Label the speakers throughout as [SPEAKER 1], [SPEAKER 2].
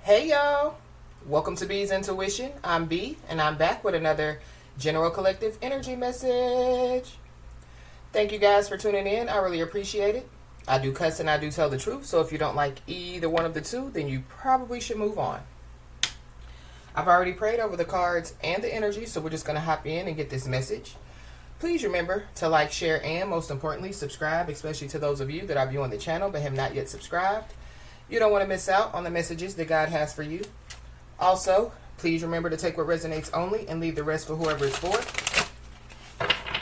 [SPEAKER 1] Hey y'all, welcome to B's Intuition. I'm B and I'm back with another general collective energy message. Thank you guys for tuning in. I really appreciate it. I do cuss and I do tell the truth, so if you don't like either one of the two, then you probably should move on. I've already prayed over the cards and the energy, so we're just going to hop in and get this message. Please remember to like, share, and most importantly, subscribe, especially to those of you that are viewing the channel but have not yet subscribed. You don't want to miss out on the messages that God has for you. Also, please remember to take what resonates only and leave the rest for whoever it's for.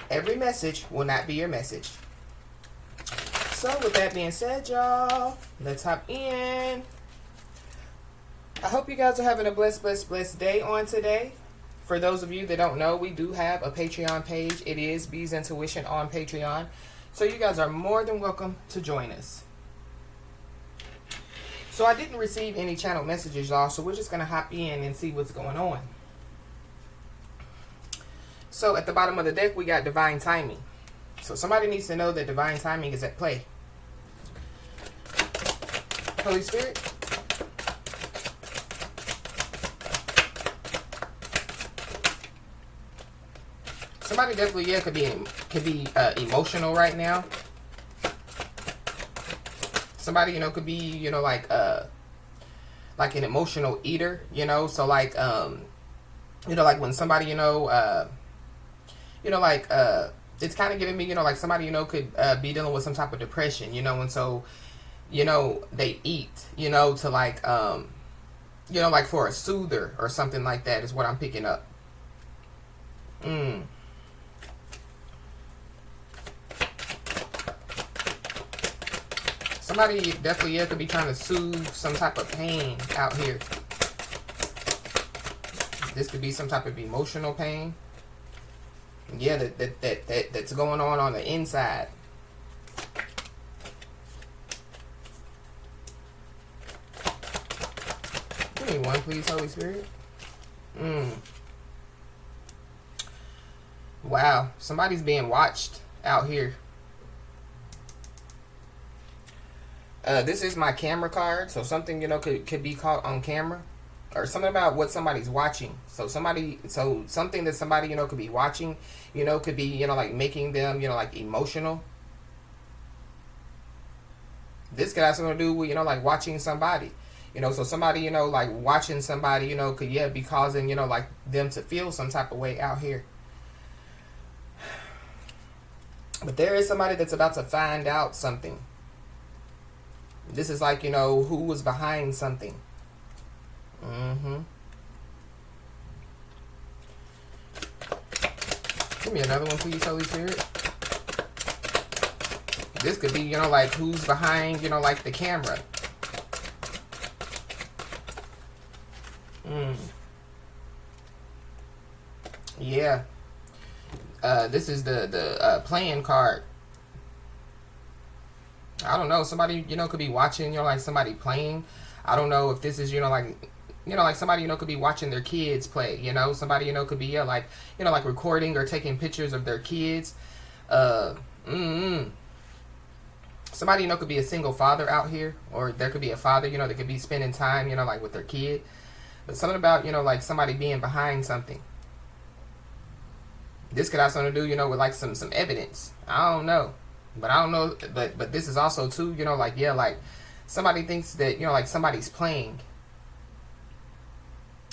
[SPEAKER 1] Every message will not be your message. So with that being said, y'all, let's hop in. I hope you guys are having a blessed day on today. For those of you that don't know, we do have a Patreon page. It is B's Intuition on Patreon. So you guys are more than welcome to join us. So I didn't receive any channel messages, y'all, so we're just going to hop in and see what's going on. So at the bottom of the deck, we got divine timing. So somebody needs to know that divine timing is at play. Holy Spirit. Somebody definitely, could be emotional right now. Somebody, could be, like an emotional eater, so like, like when somebody, it's kind of giving me, like somebody, could be dealing with some type of depression, and so, they eat, to like, like for a soother or something like that is what I'm picking up. Somebody definitely could be trying to soothe some type of pain out here. This could be some type of emotional pain. Yeah, that's going on the inside. Give me one, please, Holy Spirit. Wow, somebody's being watched out here. This is my camera card, so something, could be caught on camera. Or something about what somebody's watching. So something that somebody, could be watching, could be, like making them, like emotional. This could have something to do with, like watching somebody. So somebody, like watching somebody, could, be causing, like them to feel some type of way out here. But there is somebody that's about to find out something. This is like, who was behind something. Give me another one, please, Holy Spirit. This could be, like who's behind, like the camera. Yeah. This is the playing card. I don't know. Somebody, could be watching, like somebody playing. I don't know if this is, like somebody, could be watching their kids play, Somebody, could be, like recording or taking pictures of their kids. Somebody, could be a single father out here. Or there could be a father, that could be spending time, like with their kid. But something about, like somebody being behind something. This could have something to do, with like some evidence. I don't know. But I don't know, but this is also too, like somebody thinks that, like somebody's playing.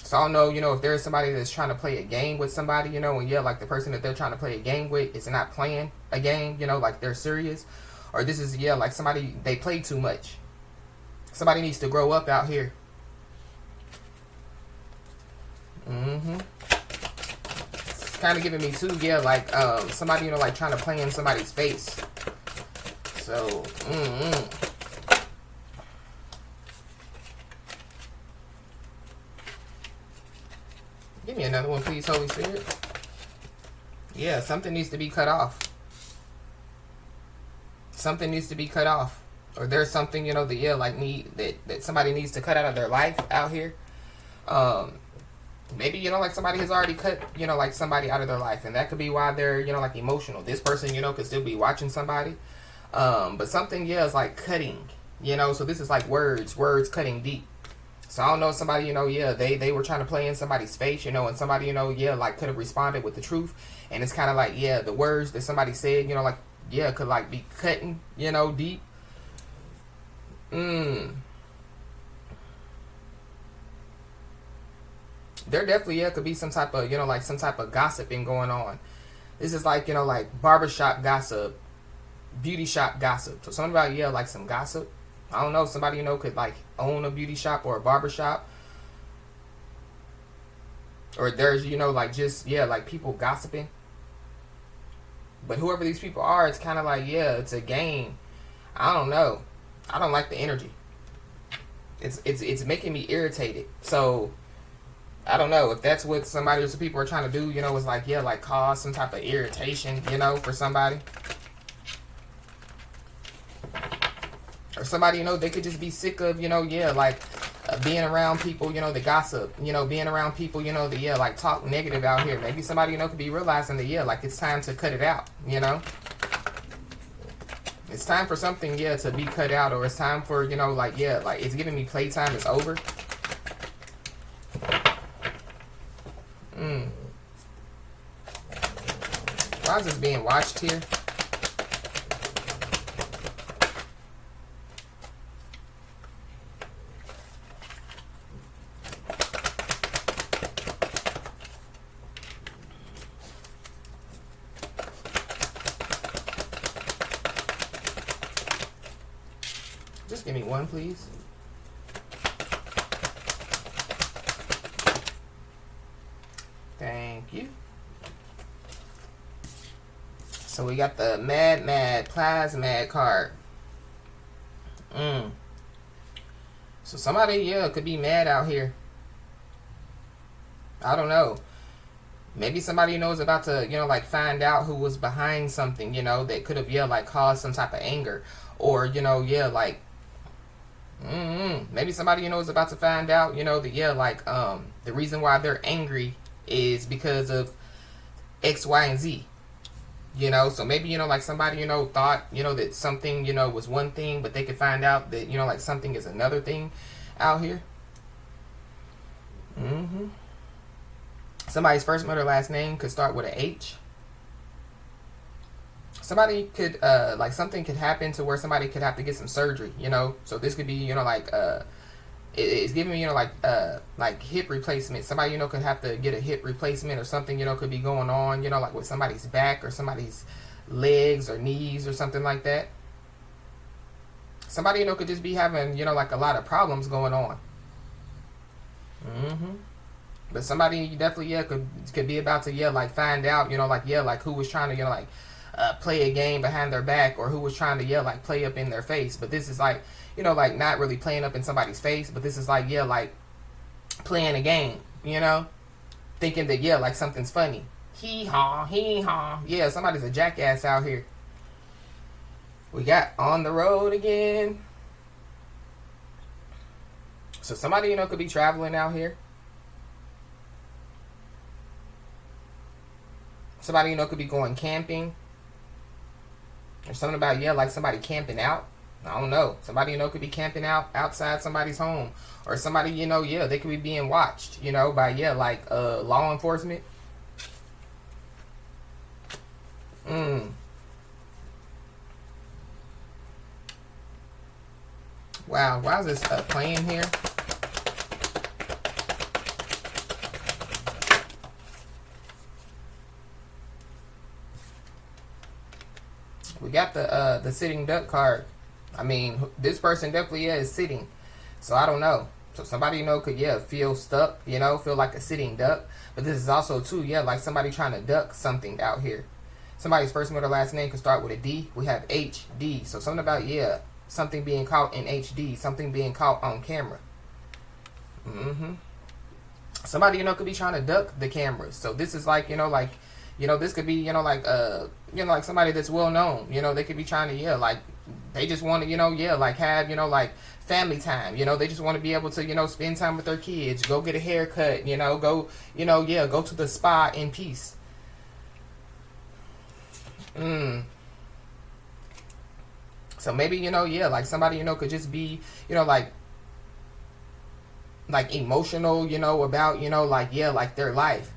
[SPEAKER 1] So I don't know, if there's somebody that's trying to play a game with somebody, and like the person that they're trying to play a game with is not playing a game, like they're serious. Or this is, like somebody, they play too much. Somebody needs to grow up out here. It's kind of giving me too, like somebody, like trying to play in somebody's face. So, Give me another one, please, Holy Spirit. Yeah, something needs to be cut off. Something needs to be cut off. Or there's something, that somebody needs to cut out of their life out here. Maybe, like somebody has already cut, like somebody out of their life. And that could be why they're, like emotional. This person, could still be watching somebody. But something, is like cutting, so this is like words cutting deep. So I don't know if somebody, yeah, they were trying to play in somebody's face, and somebody, yeah, like could have responded with the truth. And it's kind of like, yeah, the words that somebody said, like, yeah, could like be cutting, deep. There definitely, yeah, could be some type of, like some type of gossiping going on. This is like, like barbershop gossip, beauty shop gossip. So something about, yeah, like some gossip. I don't know, somebody, could like own a beauty shop or a barbershop. Or there's, like just, yeah, like people gossiping. But whoever these people are, it's kind of like, yeah, it's a game. I don't know. I don't like the energy. It's making me irritated. So I don't know if that's what somebody or some people are trying to do, is like, yeah, like cause some type of irritation, for somebody. Or somebody, they could just be sick of, yeah, like being around people, that gossip, being around people, that, yeah, like talk negative out here. Maybe somebody, could be realizing that, yeah, like it's time to cut it out, It's time for something, yeah, to be cut out, or it's time for, like, yeah, like it's giving me playtime is over. Why is this being watched here? Just give me one, please. Thank you. So we got the Mad Plasmad card. So somebody, yeah, could be mad out here. I don't know. Maybe somebody, is about to, like find out who was behind something, that could have, yeah, like caused some type of anger. Or, yeah, like, maybe somebody, is about to find out, that, yeah, like, the reason why they're angry is because of X, Y, and Z. So maybe, like somebody, thought, that something, was one thing, but they could find out that, like something is another thing out here. Somebody's first, middle, last name could start with an H. Somebody could, like something could happen to where somebody could have to get some surgery, So this could be, like, it's giving me, like hip replacement. Somebody, could have to get a hip replacement or something, could be going on, like with somebody's back or somebody's legs or knees or something like that. Somebody, could just be having, like a lot of problems going on. But somebody definitely, yeah, could be about to, yeah, like find out, like, yeah, like who was trying to, like, play a game behind their back, or who was trying to, yeah, like play up in their face. But this is like, like not really playing up in somebody's face, but this is like, yeah, like playing a game, thinking that, yeah, like something's funny. Hee haw, hee haw. Yeah, somebody's a jackass out here. We got on the road again. So somebody, could be traveling out here. Somebody, could be going camping. Or something about, yeah, like somebody camping out. I don't know. Somebody, could be camping out outside somebody's home. Or somebody, yeah, they could be being watched, by, yeah, like law enforcement. Wow, why is this playing here? We got the sitting duck card. I mean, this person definitely, yeah, is sitting. So I don't know. So somebody, could, yeah, feel stuck, feel like a sitting duck. But this is also, too, yeah, like somebody trying to duck something out here. Somebody's first, middle, last name could start with a D. We have HD. So something about, yeah, something being caught in HD. Something being caught on camera. Somebody, could be trying to duck the cameras. So this is like, like, this could be, like, like somebody that's well known. They could be trying to, yeah, like, they just want to, yeah, like have, like family time. They just want to be able to, spend time with their kids, go get a haircut, go, yeah, go to the spa in peace. So maybe, yeah, like somebody, could just be, like like emotional, you know, about, you know, like, yeah, like their life.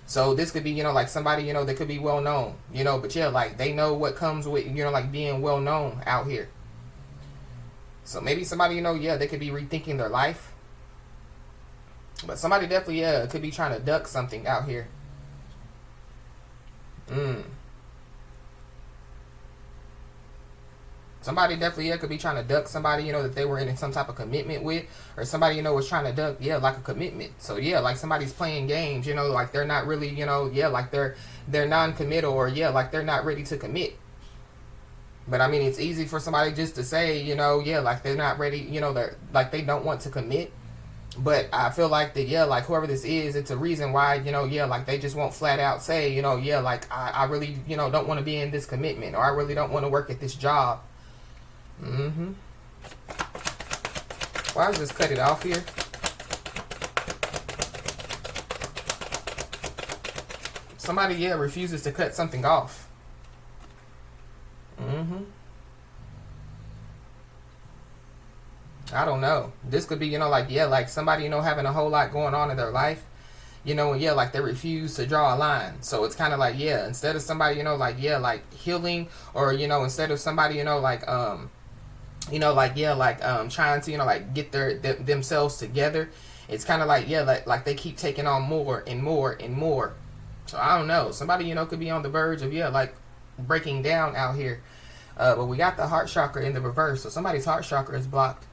[SPEAKER 1] So this could be, you know, like somebody, you know, that could be well known, you know, but yeah, like they know what comes with, you know, like being well known out here. So maybe somebody, you know, yeah, they could be rethinking their life. But somebody definitely, yeah, could be trying to duck something out here. Somebody definitely, yeah, could be trying to duck somebody, you know, that they were in some type of commitment with. Or somebody, you know, was trying to duck, yeah, like a commitment. So, yeah, like somebody's playing games, you know, like they're not really, you know, yeah, like they're non-committal, or, yeah, like they're not ready to commit. But, I mean, it's easy for somebody just to say, you know, yeah, like they're not ready, you know, they're like they don't want to commit. But I feel like that, yeah, like whoever this is, it's a reason why, you know, yeah, like they just won't flat out say, you know, yeah, like I really, you know, don't want to be in this commitment, or I really don't want to work at this job. Well, I'll just cut it off here. Somebody, yeah, refuses to cut something off. I don't know. This could be, you know, like, yeah, like somebody, you know, having a whole lot going on in their life, you know, and yeah, like they refuse to draw a line. So it's kind of like, yeah, instead of somebody, you know, like, yeah, like healing, or, you know, instead of somebody, you know, like, you know, like, yeah, like, trying to, you know, like get themselves together, it's kind of like, yeah, like they keep taking on more and more and more. So I don't know. Somebody, you know, could be on the verge of, yeah, like breaking down out here. But we got the heart chakra in the reverse. So somebody's heart chakra is blocked.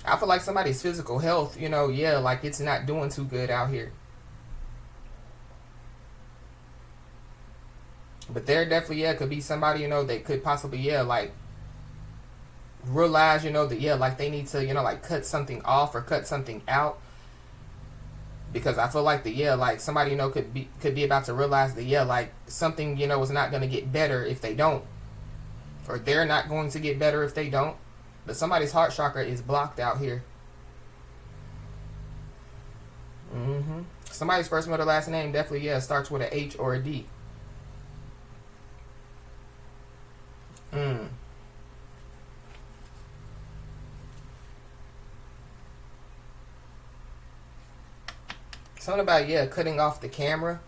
[SPEAKER 1] I feel like somebody's physical health, you know, yeah, like it's not doing too good out here. But there definitely, yeah, could be somebody, you know, that could possibly, yeah, like realize, you know, that, yeah, like they need to, you know, like cut something off or cut something out. Because I feel like the, yeah, like somebody, you know, could be about to realize that, yeah, like something, you know, is not going to get better if they don't. Or they're not going to get better if they don't. But somebody's heart chakra is blocked out here. Somebody's first, middle, last name definitely, yeah, starts with a H or a D. Something about, yeah, cutting off the camera.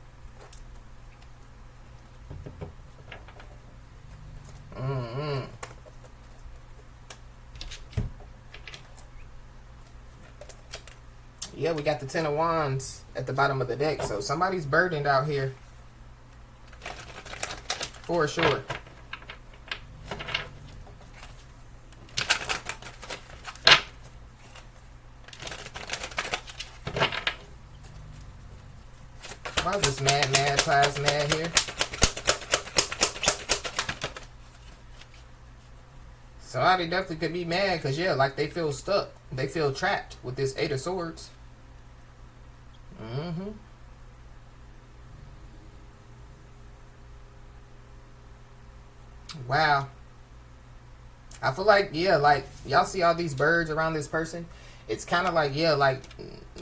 [SPEAKER 1] Yeah, we got the Ten of Wands at the bottom of the deck. So somebody's burdened out here. For sure. Why is this mad class mad here? Somebody definitely could be mad because, yeah, like they feel stuck. They feel trapped with this Eight of Swords. Wow. I feel like, yeah, like y'all see all these birds around this person. It's kind of like, yeah, like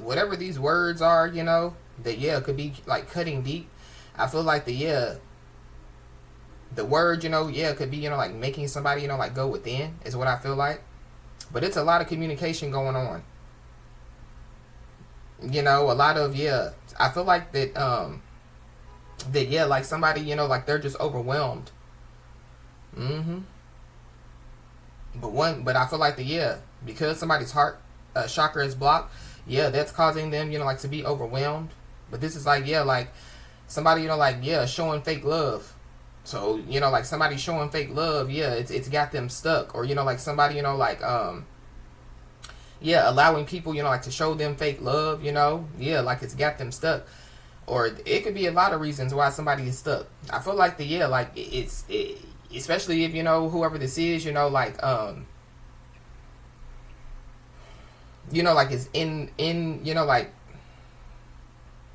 [SPEAKER 1] whatever these words are, you know, that, yeah, could be like cutting deep. I feel like the word, you know, yeah, could be, you know, like making somebody, you know, like go within is what I feel like. But it's a lot of communication going on. You know, a lot of, yeah, I feel like that, yeah, like somebody, you know, like they're just overwhelmed. But I feel like because somebody's heart chakra is blocked, yeah, that's causing them, you know, like to be overwhelmed. But this is like, yeah, like somebody, you know, like, yeah, showing fake love. So, you know, like somebody showing fake love, yeah, it's got them stuck. Or, you know, like somebody, you know, like, yeah, allowing people, you know, like to show them fake love, you know, yeah, like it's got them stuck. Or it could be a lot of reasons why somebody is stuck. I feel like like especially if, you know, whoever this is, you know, like, you know, like is in, you know, like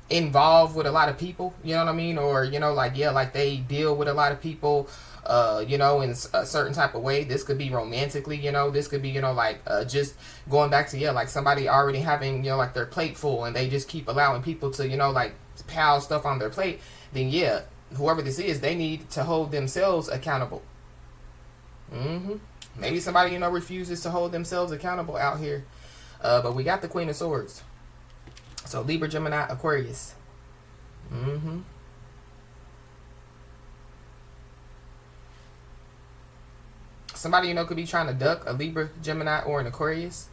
[SPEAKER 1] involved with a lot of people, you know what I mean? Or, you know, like, yeah, like they deal with a lot of people, you know, in a certain type of way. This could be romantically, you know, this could be, you know, like, just going back to, yeah, like somebody already having, you know, like their plate full and they just keep allowing people to, you know, like pile stuff on their plate. Then, yeah, whoever this is, they need to hold themselves accountable. Maybe somebody, refuses to hold themselves accountable out here. But we got the Queen of Swords. So Libra, Gemini, Aquarius. Somebody, could be trying to duck a Libra, Gemini, or an Aquarius.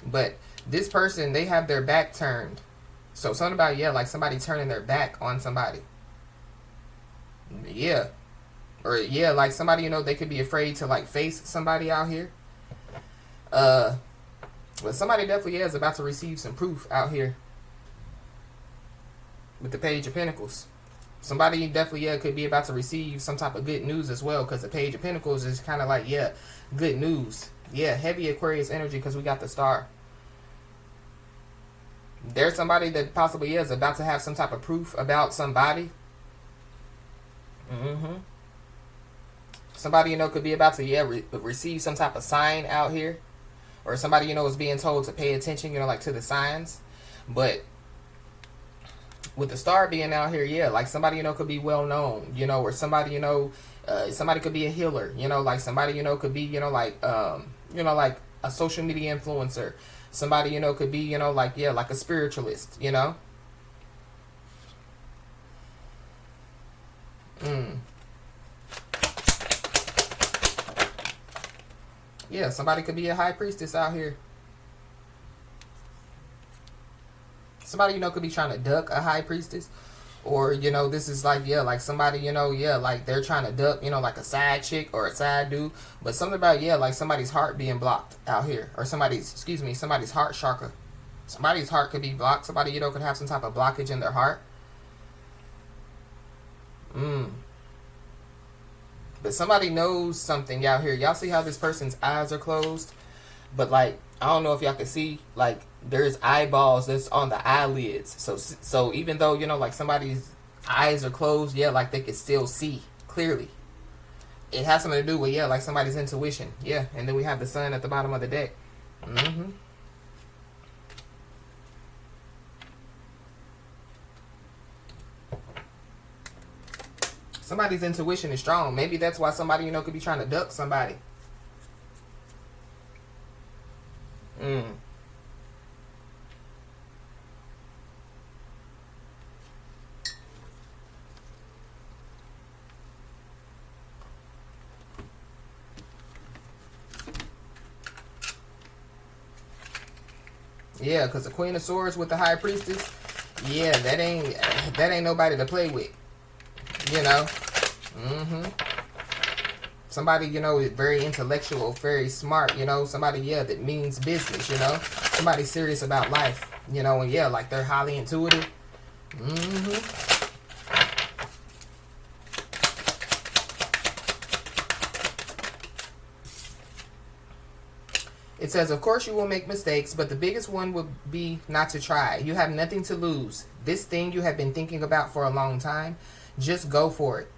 [SPEAKER 1] But this person, they have their back turned. So something about, like somebody turning their back on somebody. Yeah. Or, like somebody, they could be afraid to, like, face somebody out here. But somebody definitely is about to receive some proof out here. With the Page of Pentacles. Somebody definitely, could be about to receive some type of good news as well. Because the Page of Pentacles is kind of like, good news. Yeah, heavy Aquarius energy because we got the Star. There's somebody that possibly is about to have some type of proof about somebody. Somebody, could be about to, receive some type of sign out here. Or somebody, is being told to pay attention, like to the signs. But with the Star being out here, like somebody, could be well known, or somebody, somebody could be a healer, like somebody, could be, like a social media influencer. Somebody, could be, like a spiritualist, Yeah, somebody could be a high priestess out here. Somebody, could be trying to duck a high priestess. Or, this is like, like somebody, like they're trying to duck, like a side chick or a side dude. But something about, like somebody's heart being blocked out here. Or somebody's heart chakra. Somebody's heart could be blocked. Somebody, could have some type of blockage in their heart. But somebody knows something out here. Y'all see how this person's eyes are closed? But, like, I don't know if y'all can see, like, there's eyeballs that's on the eyelids. So even though, like somebody's eyes are closed, like they can still see clearly. It has something to do with, like somebody's intuition. Yeah, and then we have the Sun at the bottom of the deck. Somebody's intuition is strong. Maybe that's why somebody, could be trying to duck somebody. Yeah, because the Queen of Swords with the High Priestess, that ain't nobody to play with. Somebody, is very intellectual, very smart, somebody, that means business, somebody serious about life, and like they're highly intuitive. It says, of course you will make mistakes, but the biggest one would be not to try. You have nothing to lose. This thing you have been thinking about for a long time, just go for it.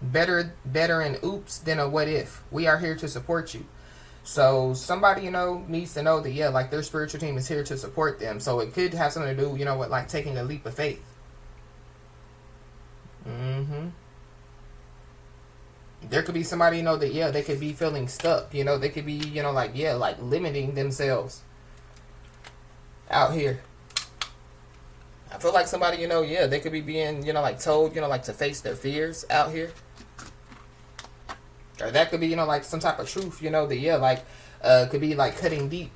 [SPEAKER 1] Better an oops than a what if. We are here to support you. So somebody, needs to know that, like their spiritual team is here to support them. So it could have something to do, with like taking a leap of faith. There could be somebody, that, they could be feeling stuck. They could be, like limiting themselves out here. I feel like somebody, they could be being, like told, like to face their fears out here. Or that could be, like some type of truth, that, like, could be like cutting deep.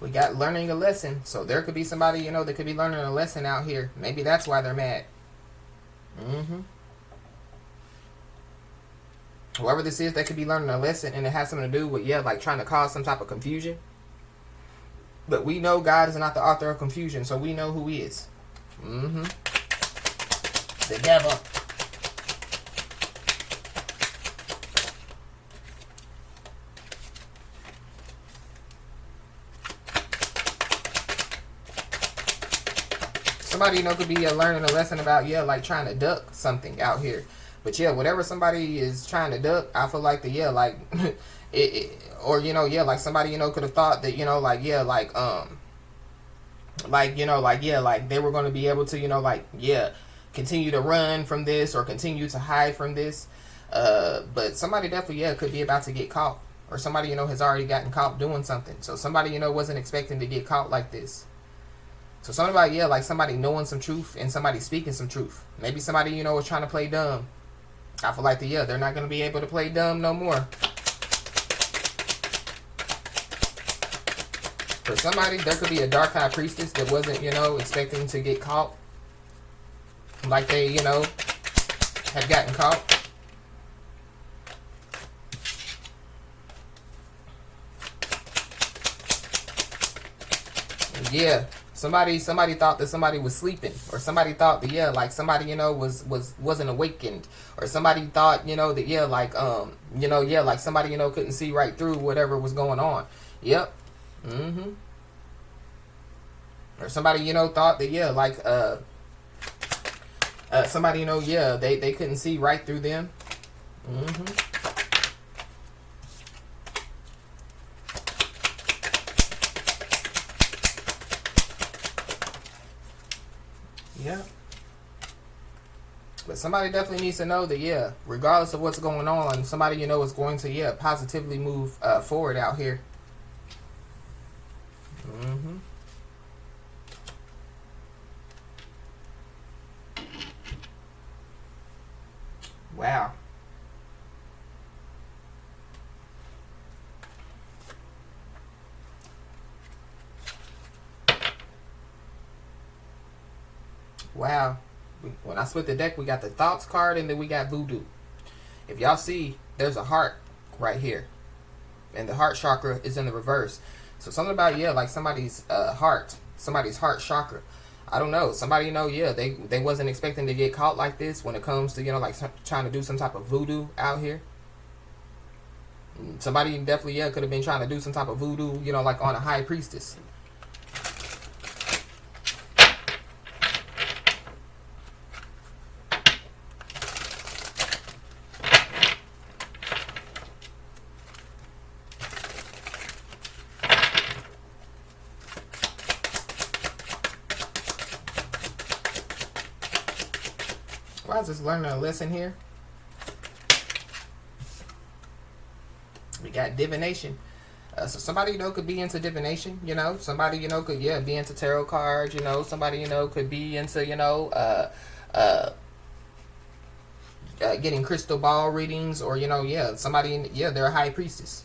[SPEAKER 1] We got learning a lesson. So there could be somebody, that could be learning a lesson out here. Maybe that's why they're mad. Whoever this is, they could be learning a lesson, and it has something to do with, like trying to cause some type of confusion. But we know God is not the author of confusion, so we know who he is. The devil. Somebody, you know, could be learning a lesson about, yeah, like trying to duck something out here. But yeah, whatever somebody is trying to duck, I feel like the, yeah, like, or, you know, yeah, like somebody, you know, could have thought that, you know, like, yeah, like, you know, like, yeah, like they were going to be able to, you know, like, yeah, continue to run from this or continue to hide from this. But somebody definitely, yeah, could be about to get caught. Or somebody, you know, has already gotten caught doing something. So somebody, you know, wasn't expecting to get caught like this. So something about, yeah, like somebody knowing some truth and somebody speaking some truth. Maybe somebody, you know, was trying to play dumb. I feel like, yeah, they're not going to be able to play dumb no more. For somebody, there could be a dark high priestess that wasn't, you know, expecting to get caught. Like they, you know, had gotten caught. Yeah, somebody thought that somebody was sleeping, or somebody thought that, yeah, like somebody, you know, wasn't awakened, or somebody thought, you know, that, yeah, like you know, yeah, like somebody, you know, couldn't see right through whatever was going on. Yep. Or somebody, you know, thought that, yeah, like somebody, you know, yeah, they couldn't see right through them. Yeah. But somebody definitely needs to know that, yeah, regardless of what's going on, somebody, you know, is going to, yeah, positively move forward out here. Wow. Wow. When I split the deck, we got the Thoughts card and then we got Voodoo. If y'all see, there's a heart right here. And the heart chakra is in the reverse. So something about, yeah, like somebody's heart chakra. I don't know. Somebody, you know, yeah, they wasn't expecting to get caught like this when it comes to, you know, like trying to do some type of voodoo out here. Somebody definitely, yeah, could have been trying to do some type of voodoo, you know, like on a high priestess. Why is this learning a lesson here? We got divination. So somebody, you know, could be into divination, you know. Somebody, you know, could, yeah, be into tarot cards, you know. Somebody, you know, could be into, you know, getting crystal ball readings, or, you know, yeah, somebody, yeah, they're a high priestess.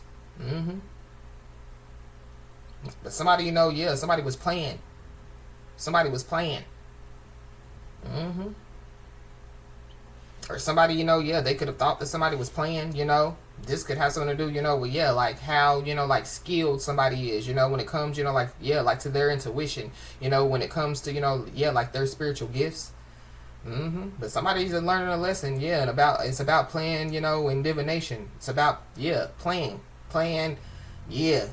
[SPEAKER 1] But somebody, you know, yeah, somebody was playing. Somebody was playing. Or somebody, you know, yeah, they could have thought that somebody was playing, you know. This could have something to do, you know, with, yeah, like how, you know, like skilled somebody is, you know, when it comes, you know, like, yeah, like to their intuition, you know, when it comes to, you know, yeah, like their spiritual gifts. But somebody's learning a lesson, yeah, and it's about playing, you know, in divination. It's about, yeah, playing, yeah.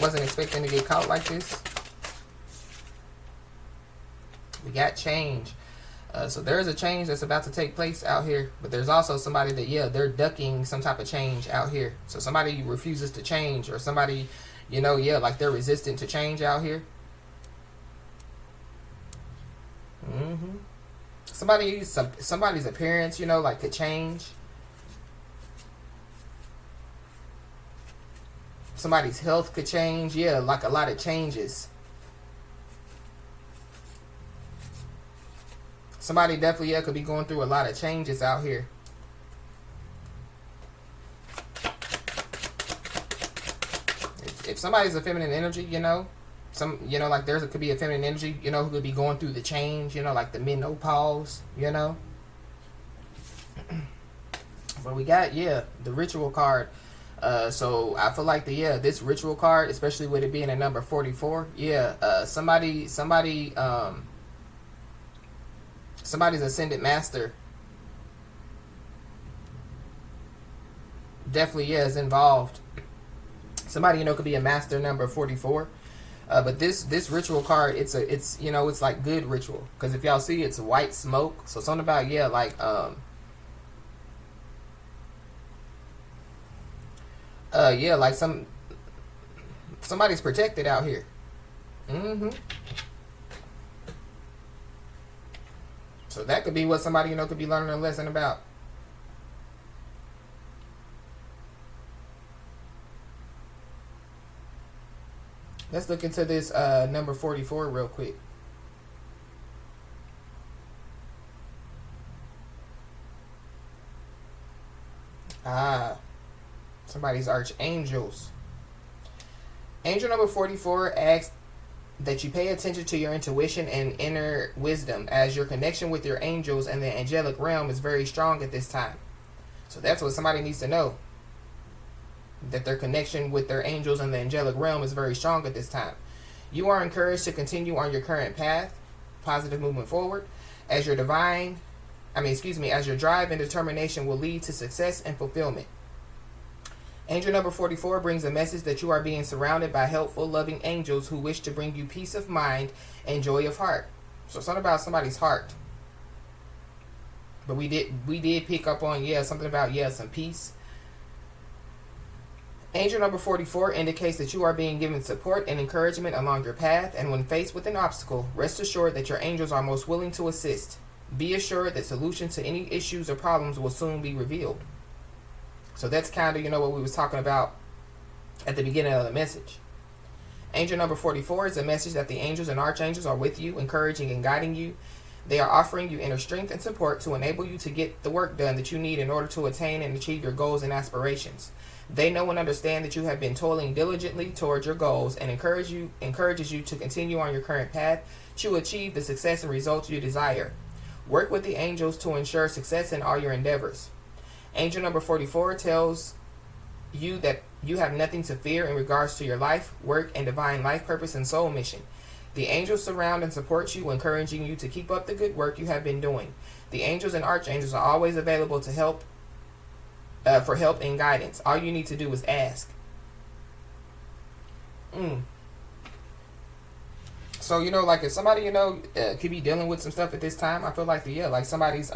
[SPEAKER 1] Wasn't expecting to get caught like this. We got change. So there is a change that's about to take place out here. But there's also somebody that, yeah, they're ducking some type of change out here. So somebody refuses to change, or somebody, you know, yeah, like they're resistant to change out here. Somebody's appearance, you know, like could change. Somebody's health could change. Yeah, like a lot of changes. Somebody definitely, yeah, could be going through a lot of changes out here. If somebody's a feminine energy, you know, you know, like could be a feminine energy, you know, who could be going through the change, you know, like the menopause, you know. But we got, yeah, the ritual card. So I feel like this ritual card, especially with it being a number 44, yeah, somebody's ascended master definitely, yeah, is involved. Somebody, you know, could be a master number 44. But this ritual card, it's you know, it's like good ritual, because if y'all see, it's white smoke. So something about, yeah, like yeah, like somebody's protected out here. So that could be what somebody, you know, could be learning a lesson about. Let's look into this number 44 real quick. Somebody's archangels. Angel number 44 asks that you pay attention to your intuition and inner wisdom, as your connection with your angels and the angelic realm is very strong at this time. So that's what somebody needs to know, that their connection with their angels and the angelic realm is very strong at this time. You are encouraged to continue on your current path, positive movement forward, as your drive and determination will lead to success and fulfillment. Angel number 44 brings a message that you are being surrounded by helpful, loving angels who wish to bring you peace of mind and joy of heart. So something about somebody's heart. But we did pick up on, yeah, something about, yeah, some peace. Angel number 44 indicates that you are being given support and encouragement along your path, and when faced with an obstacle, rest assured that your angels are most willing to assist. Be assured that solutions to any issues or problems will soon be revealed. So that's kind of, you know, what we was talking about at the beginning of the message. Angel number 44 is a message that the angels and archangels are with you, encouraging and guiding you. They are offering you inner strength and support to enable you to get the work done that you need in order to attain and achieve your goals and aspirations. They know and understand that you have been toiling diligently towards your goals and encourages you to continue on your current path to achieve the success and results you desire. Work with the angels to ensure success in all your endeavors. Angel number 44 tells you that you have nothing to fear in regards to your life, work, and divine life purpose and soul mission. The angels surround and support you, encouraging you to keep up the good work you have been doing. The angels and archangels are always available to help, for help and guidance. All you need to do is ask. So, you know, like if somebody, you know, could be dealing with some stuff at this time, I feel like like somebody's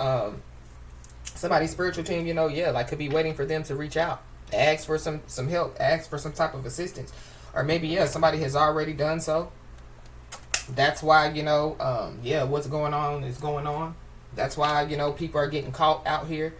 [SPEAKER 1] spiritual team, you know, like could be waiting for them to reach out, ask for some help, ask for some type of assistance, or maybe somebody has already done so. That's why, you know, what's going on is going on. That's why, you know, people are getting caught out here.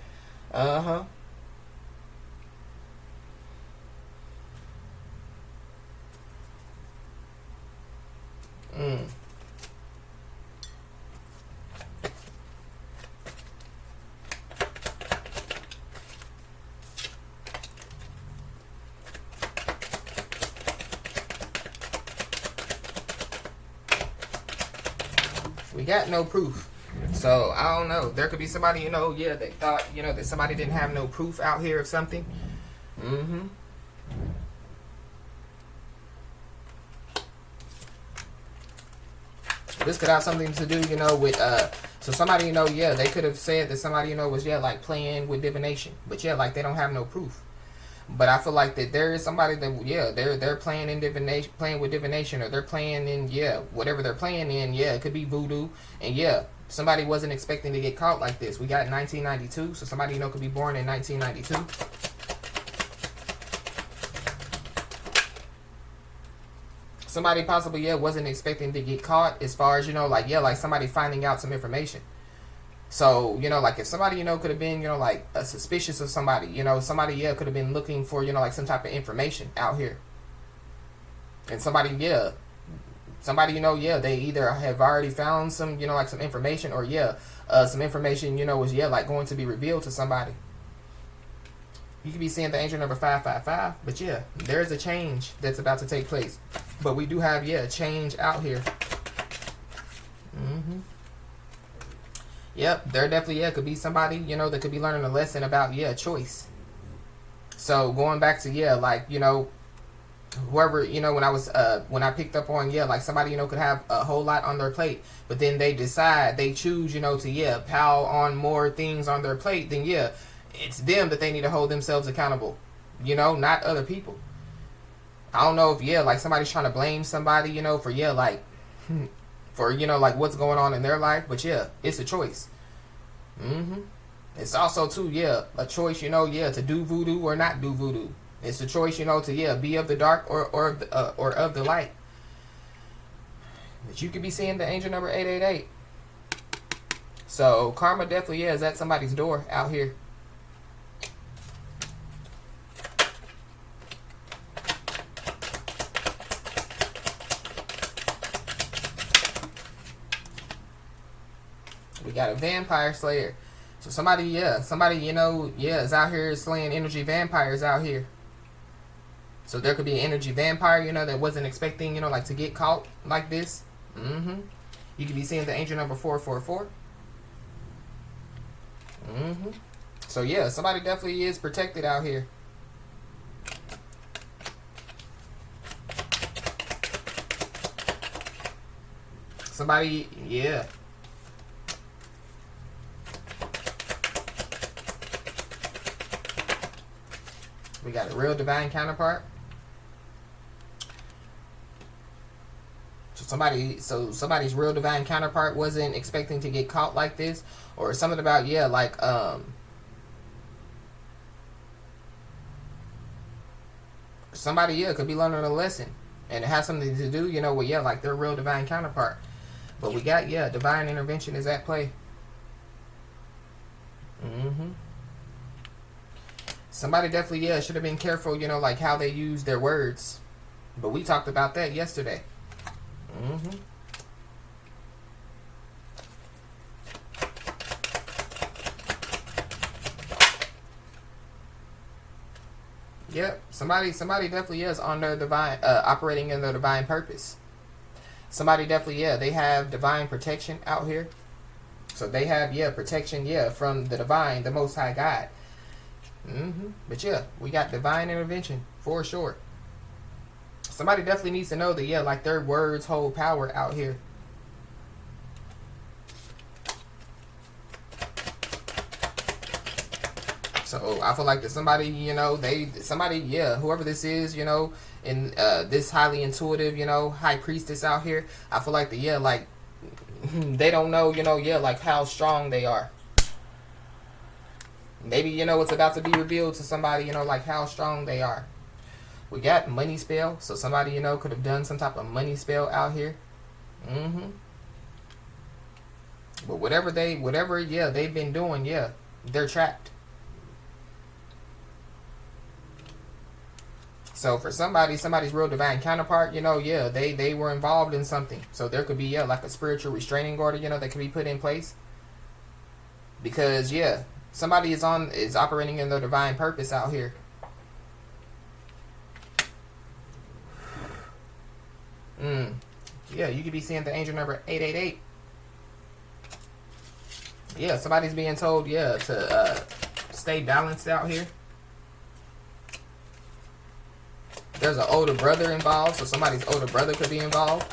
[SPEAKER 1] We got no proof. So, I don't know. There could be somebody, you know, they thought, you know, that somebody didn't have no proof out here of something. This could have something to do, you know, with, so somebody, you know, they could have said that somebody, you know, was, like playing with divination. But, like they don't have no proof. But I feel like that there is somebody that, they're playing in divination, playing with divination, or they're playing in, whatever they're playing in, it could be voodoo. And, somebody wasn't expecting to get caught like this. We got 1992, so somebody, you know, could be born in 1992. Somebody possibly, wasn't expecting to get caught, as far as, you know, like, like somebody finding out some information. So, you know, like if somebody, you know, could have been, you know, like suspicious of somebody, you know, somebody, could have been looking for, you know, like some type of information out here. And somebody, somebody, you know, they either have already found some, you know, like some information, or, some information, you know, was, like going to be revealed to somebody. You could be seeing the angel number 555, but there's a change that's about to take place. But we do have, change out here. Yep, there definitely, could be somebody, you know, that could be learning a lesson about, choice. So going back to, like, you know, whoever, you know, when I picked up on, like somebody, you know, could have a whole lot on their plate, but then they choose, you know, to, pile on more things on their plate, then, it's them that they need to hold themselves accountable, you know, not other people. I don't know if, yeah, like somebody's trying to blame somebody, you know, for, yeah, like, for, you know, like what's going on in their life. But yeah, it's a choice. It's also, too, yeah, a choice, you know, yeah, to do voodoo or not do voodoo. It's a choice, you know, to, yeah, be of the dark or of the light. But you could be seeing the angel number 888. So karma definitely, yeah, is at somebody's door out here. We got a vampire slayer. So somebody, you know, yeah, is out here slaying energy vampires out here. So there could be an energy vampire, you know, that wasn't expecting, you know, like to get caught like this. You could be seeing the angel number 444. So yeah, somebody definitely is protected out here. Somebody, yeah. We got a real divine counterpart. So somebody's real divine counterpart wasn't expecting to get caught like this, or something about, yeah, like somebody, yeah, could be learning a lesson, and it has something to do, you know, with, yeah, like their real divine counterpart. But we got, yeah, divine intervention is at play. Somebody definitely, yeah, should have been careful, you know, like how they use their words. But we talked about that yesterday. Yep, somebody definitely is on their divine, operating in their divine purpose. Somebody definitely, yeah, they have divine protection out here. So they have, yeah, protection, yeah, from the divine, the Most High God. But yeah, we got divine intervention for sure. Somebody definitely needs to know that, yeah, like their words hold power out here. So I feel like that somebody, you know, yeah, whoever this is, you know, in this highly intuitive, you know, high priestess out here, I feel like that, yeah, like they don't know, you know, yeah, like how strong they are. Maybe, you know, it's about to be revealed to somebody, you know, like how strong they are. We got money spell. So somebody, you know, could have done some type of money spell out here. But whatever, yeah, they've been doing, yeah, they're trapped. So for somebody's real divine counterpart, you know, yeah, they were involved in something. So there could be, yeah, like a spiritual restraining order, you know, that could be put in place. Because, yeah, somebody is operating in their divine purpose out here. Yeah, you could be seeing the angel number 888. Yeah, somebody's being told, yeah, to stay balanced out here. There's an older brother involved, so somebody's older brother could be involved.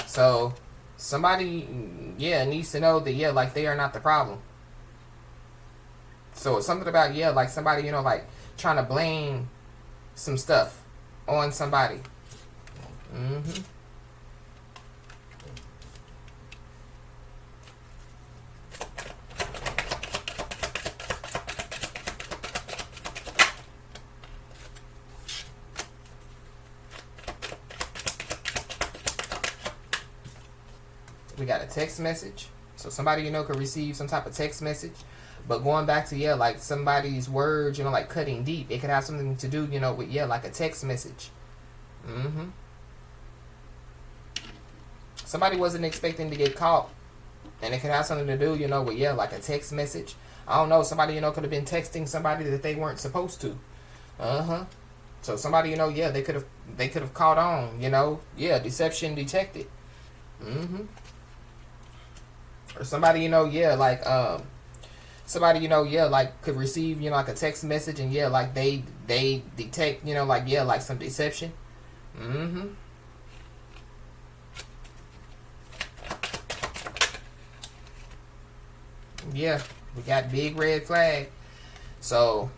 [SPEAKER 1] So somebody, yeah, needs to know that, yeah, like they are not the problem. So it's something about, yeah, like somebody, you know, like trying to blame some stuff on somebody. We got a text message. So somebody, you know, could receive some type of text message. But going back to, yeah, like somebody's words, you know, like cutting deep. It could have something to do, you know, with, yeah, like a text message. Somebody wasn't expecting to get caught. And it could have something to do, you know, with, yeah, like a text message. I don't know. Somebody, you know, could have been texting somebody that they weren't supposed to. So somebody, you know, yeah, they could have caught on, you know. Yeah, deception detected. Or somebody, you know, yeah, like somebody, you know, yeah, like could receive, you know, like a text message, and yeah, like they detect, you know, like, yeah, like some deception. Yeah, we got big red flag. So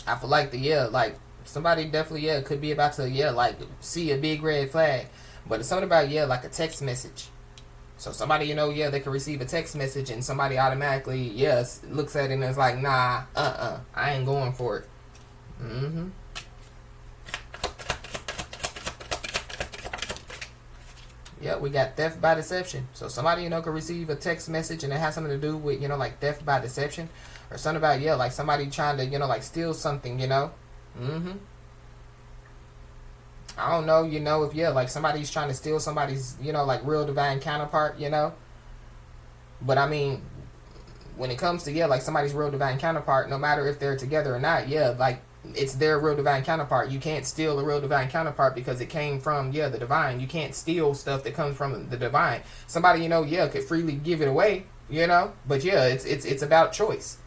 [SPEAKER 1] I feel like like somebody definitely could be about to like see a big red flag. But it's something about like a text message. So somebody they can receive a text message and somebody automatically looks at it and is like, nah, I ain't going for it. Yeah, we got theft by deception. So somebody can receive a text message and it has something to do with like theft by deception, or something about like somebody trying to like steal something. I don't know, if like somebody's trying to steal somebody's like real divine counterpart. But I mean, when it comes to like somebody's real divine counterpart, no matter if they're together or not, like it's their real divine counterpart. You can't steal a real divine counterpart because it came from the divine. You can't steal stuff that comes from the divine. Somebody could freely give it away, but it's about choice.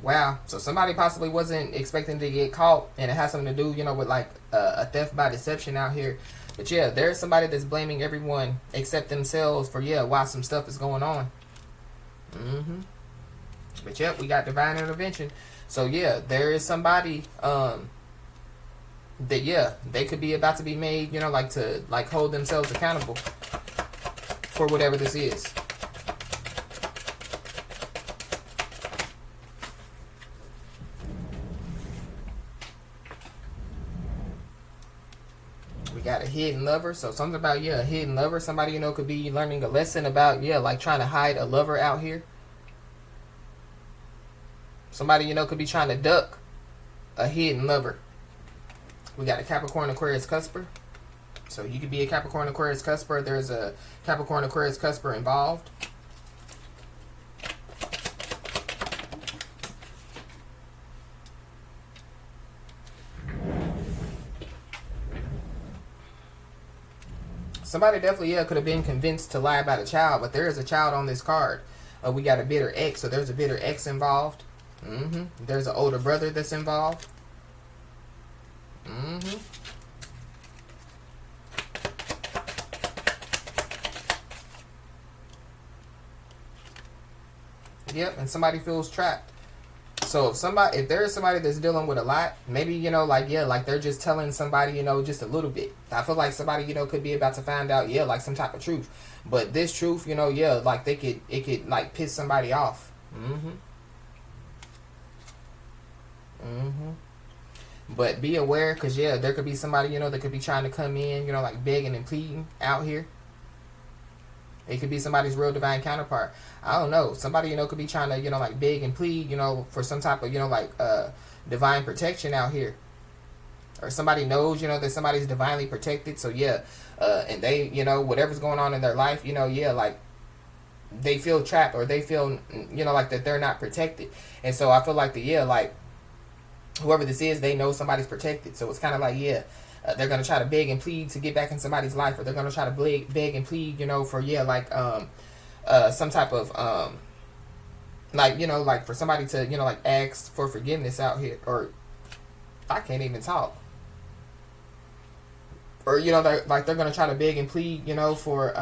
[SPEAKER 1] Wow. So somebody possibly wasn't expecting to get caught, and it has something to do with like a theft by deception out here. But there's somebody that's blaming everyone except themselves for why some stuff is going on. But we got divine intervention. So there is somebody that they could be about to be made like to like hold themselves accountable for whatever this is. We got a hidden lover. So something about a hidden lover. Somebody could be learning a lesson about like trying to hide a lover out here. Somebody could be trying to duck a hidden lover. We got a Capricorn Aquarius cusper. So you could be a Capricorn Aquarius cusper. There's a Capricorn Aquarius cusper involved. Somebody definitely could have been convinced to lie about a child, but there is a child on this card. We got a bitter ex, so there's a bitter ex involved. There's an older brother that's involved. Yep, and somebody feels trapped. So if there is somebody that's dealing with a lot, maybe like they're just telling somebody just a little bit. I feel like somebody could be about to find out like some type of truth, but this truth like it could like piss somebody off. But be aware, because there could be somebody that could be trying to come in like begging and pleading out here. It could be somebody's real divine counterpart. I don't know. Somebody, could be trying to, like beg and plead, for some type of, like divine protection out here. Or somebody knows, that somebody's divinely protected. So, and they, whatever's going on in their life, like they feel trapped, or they feel, like that they're not protected. And so I feel like like whoever this is, they know somebody's protected. So it's kind of like, they're going to try to beg and plead to get back in somebody's life, or they're going to try to beg and plead, for, like, some type of, like, like for somebody to, like ask for forgiveness out here, or I can't even talk. Or, they're going to try to beg and plead, for,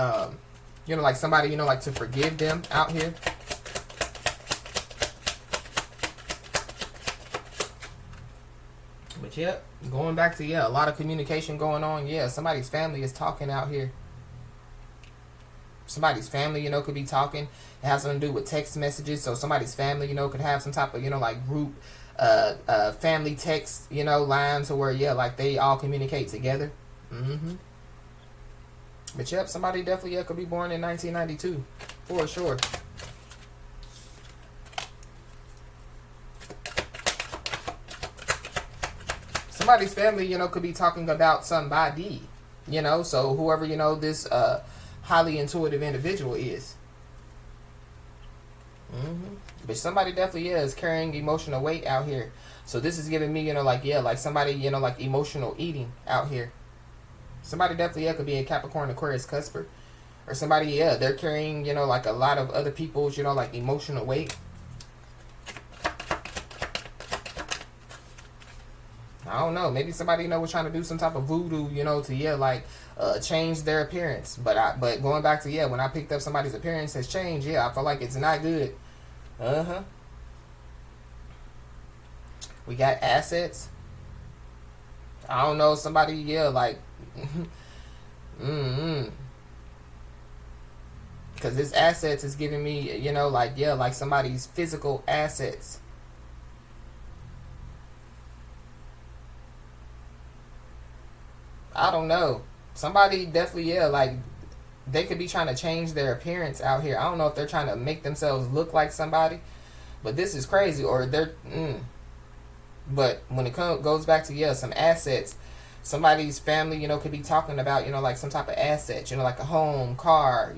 [SPEAKER 1] like somebody, like to forgive them out here. But going back to a lot of communication going on. Somebody's family is talking out here. Somebody's family, could be talking. It has something to do with text messages. So somebody's family, could have some type of, like group, family text, lines, to where like they all communicate together. But somebody definitely could be born in 1992 for sure. Somebody's family, could be talking about somebody, so whoever, this highly intuitive individual is. But somebody definitely is carrying emotional weight out here. So this is giving me, like somebody, like emotional eating out here. Somebody definitely could be a Capricorn Aquarius cusper. Or somebody, they're carrying, like a lot of other people's, like emotional weight. I don't know. Maybe somebody, was trying to do some type of voodoo, to, change their appearance. But going back to, when I picked up somebody's appearance has changed, I feel like it's not good. Uh-huh. We got assets. I don't know, somebody, like, because this assets is giving me, like somebody's physical assets. I don't know. Somebody definitely, like, they could be trying to change their appearance out here. I don't know if they're trying to make themselves look like somebody, but this is crazy. Or they're, but when it goes back to, some assets, somebody's family, could be talking about, like some type of asset, like a home, car,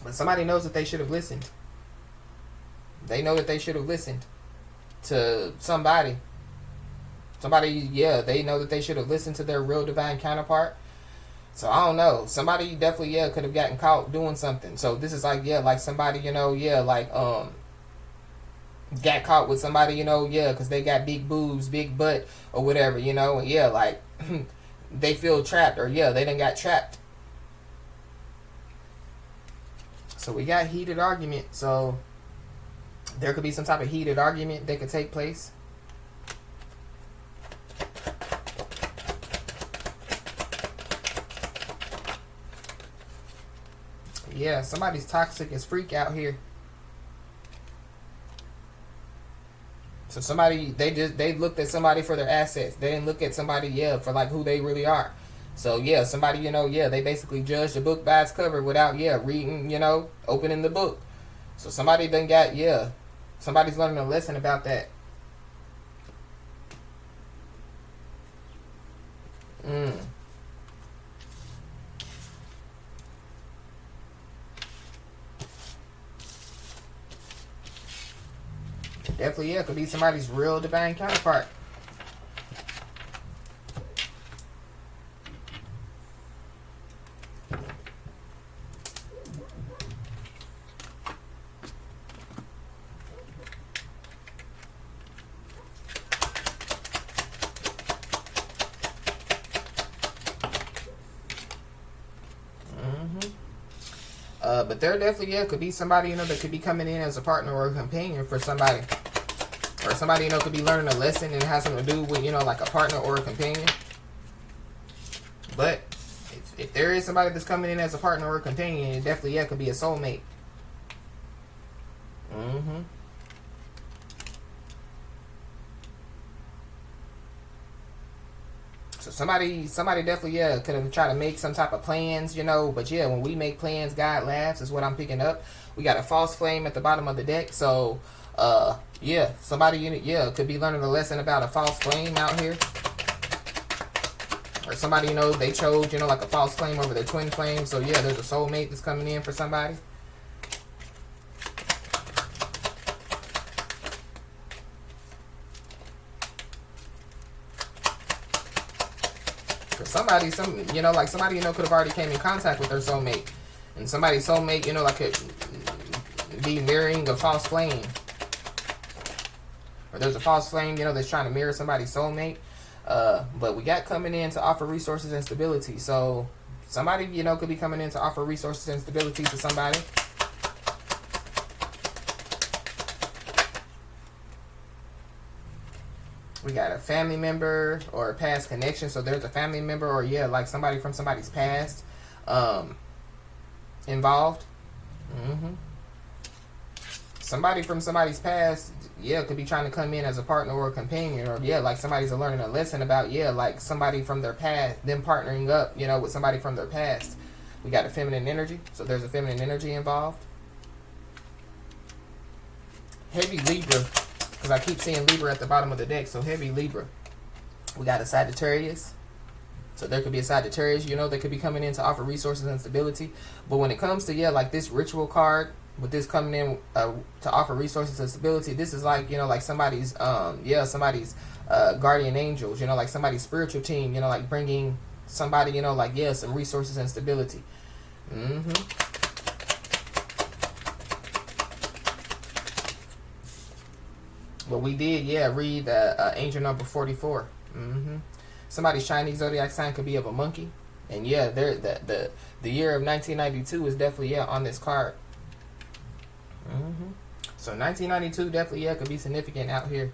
[SPEAKER 1] But somebody knows that they should have listened. They know that they should have listened to somebody. Somebody, they know that they should have listened to their real divine counterpart. So I don't know. Somebody definitely, could have gotten caught doing something. So this is like, like somebody, got caught with somebody, because they got big boobs, big butt, or whatever, like they feel trapped, or they done got trapped. So we got heated argument. So there could be some type of heated argument that could take place. Yeah, somebody's toxic as freak out here. So somebody, they looked at somebody for their assets. They didn't look at somebody, for like who they really are. So somebody, they basically judged the book by its cover without, reading, opening the book. So somebody done got, somebody's learning a lesson about that. Definitely, could be somebody's real divine counterpart. But there definitely, could be somebody, that could be coming in as a partner or a companion for somebody. Or somebody, could be learning a lesson and it has something to do with, like a partner or a companion. But if there is somebody that's coming in as a partner or a companion, it definitely, could be a soulmate. So somebody definitely, could have tried to make some type of plans, but when we make plans, God laughs is what I'm picking up. We got a false flame at the bottom of the deck. So, somebody, could be learning a lesson about a false flame out here. Or somebody, they chose, like a false flame over their twin flame. So, there's a soulmate that's coming in for somebody. Somebody, like somebody, could have already came in contact with their soulmate. And somebody's soulmate, like could be mirroring a false flame. Or there's a false flame, that's trying to mirror somebody's soulmate. But we got coming in to offer resources and stability. So somebody, could be coming in to offer resources and stability to somebody. We got a family member or a past connection. So there's a family member or, like somebody from somebody's past involved. Somebody from somebody's past, could be trying to come in as a partner or a companion. Or, like somebody's learning a lesson about, like somebody from their past, them partnering up, with somebody from their past. We got a feminine energy. So there's a feminine energy involved. Heavy Libra. Because I keep seeing Libra at the bottom of the deck. So heavy Libra. We got a Sagittarius. So there could be a Sagittarius, that could be coming in to offer resources and stability. But when it comes to, like this ritual card, with this coming in to offer resources and stability, this is like, like somebody's, somebody's guardian angels, like somebody's spiritual team, like bringing somebody, like, some resources and stability. But we did, read angel number 44. Somebody's Chinese zodiac sign could be of a monkey. And the year of 1992 is definitely on this card. So 1992 definitely could be significant out here.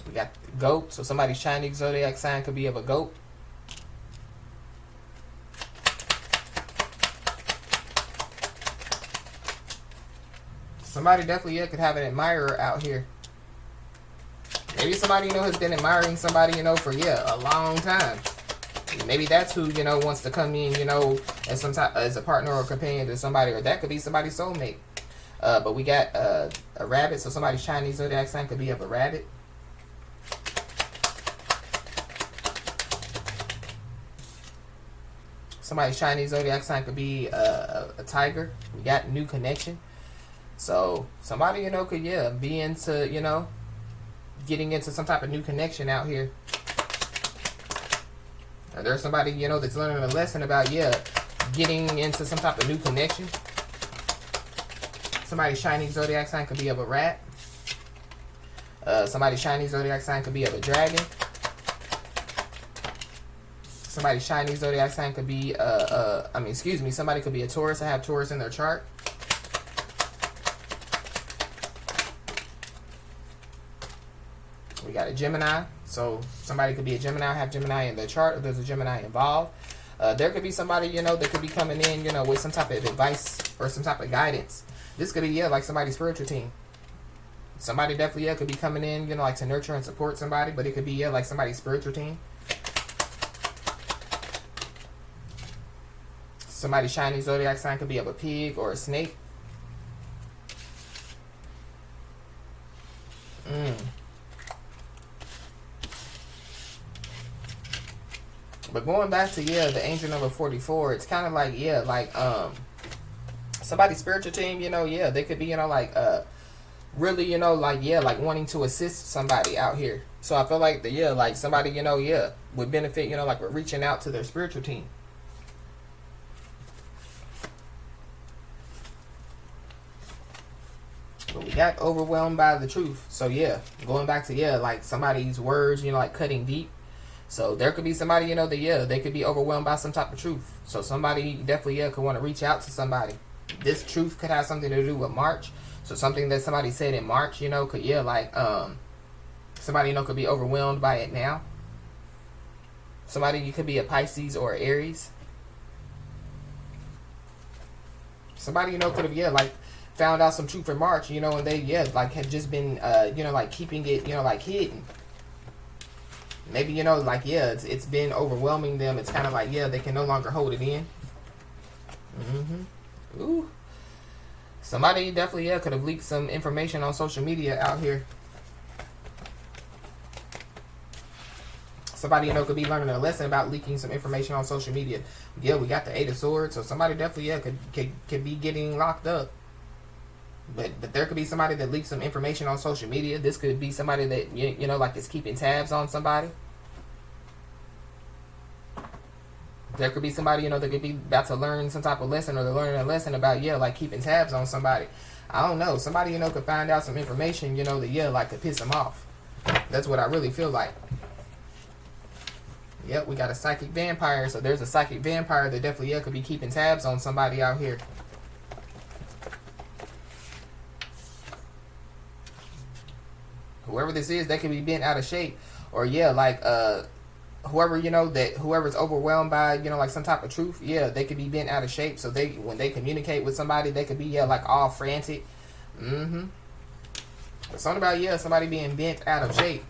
[SPEAKER 1] We got goat, so somebody's Chinese zodiac sign could be of a goat. Somebody definitely could have an admirer out here. Maybe somebody has been admiring somebody for a long time. Maybe that's who wants to come in as a partner or companion to somebody, or that could be somebody's soulmate. But we got a rabbit, so somebody's Chinese zodiac sign could be of a rabbit. Somebody's Chinese zodiac sign could be a tiger. We got new connection. So somebody could be into getting into some type of new connection out here. Or there's somebody that's learning a lesson about getting into some type of new connection. Somebody's Chinese zodiac sign could be of a rat. Somebody's Chinese zodiac sign could be of a dragon. Somebody's Chinese zodiac sign could be somebody could be a Taurus. I have Taurus in their chart. We got a Gemini, so somebody could be a Gemini, have Gemini in their chart, or there's a Gemini involved. There could be somebody, that could be coming in, with some type of advice or some type of guidance. This could be, like somebody's spiritual team. Somebody definitely, could be coming in, like to nurture and support somebody, but it could be, like somebody's spiritual team. Somebody's Chinese zodiac sign could be of a pig or a snake. But going back to the angel number 44, it's kind of like somebody's spiritual team, they could be really like wanting to assist somebody out here. So I feel like like somebody would benefit like with reaching out to their spiritual team. But we got overwhelmed by the truth. So going back to like somebody's words, like cutting deep. So there could be somebody, they could be overwhelmed by some type of truth. So somebody definitely, could want to reach out to somebody. This truth could have something to do with March. So something that somebody said in March, could, somebody, could be overwhelmed by it now. Somebody, you could be a Pisces or Aries. Somebody, could have, like found out some truth in March, and they, like had just been, like keeping it, like hidden. Maybe, it's been overwhelming them. It's kind of like, they can no longer hold it in. Ooh. Somebody definitely, could have leaked some information on social media out here. Somebody, could be learning a lesson about leaking some information on social media. We got the 8 of Swords. So somebody definitely, could be getting locked up. But there could be somebody that leaks some information on social media. This could be somebody that, like is keeping tabs on somebody. There could be somebody, that could be about to learn some type of lesson, or they're learning a lesson about, like keeping tabs on somebody. I don't know. Somebody, could find out some information, that, like could piss them off. That's what I really feel like. Yep, we got a psychic vampire. So there's a psychic vampire that definitely, could be keeping tabs on somebody out here. Whoever this is, they could be bent out of shape. Or like whoever, whoever's overwhelmed by, like some type of truth, they could be bent out of shape. So they, when they communicate with somebody, they could be like all frantic. It's something about somebody being bent out of shape.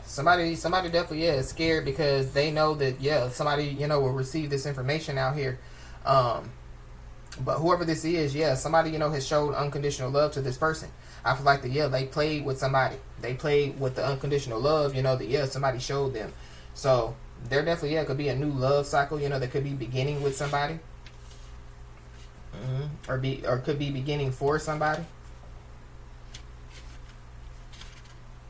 [SPEAKER 1] Somebody definitely is scared because they know that somebody will receive this information out here. But whoever this is, somebody has showed unconditional love to this person. I feel like they played with somebody. They played with the unconditional love, that somebody showed them. So there definitely could be a new love cycle, that could be beginning with somebody. Or could be beginning for somebody.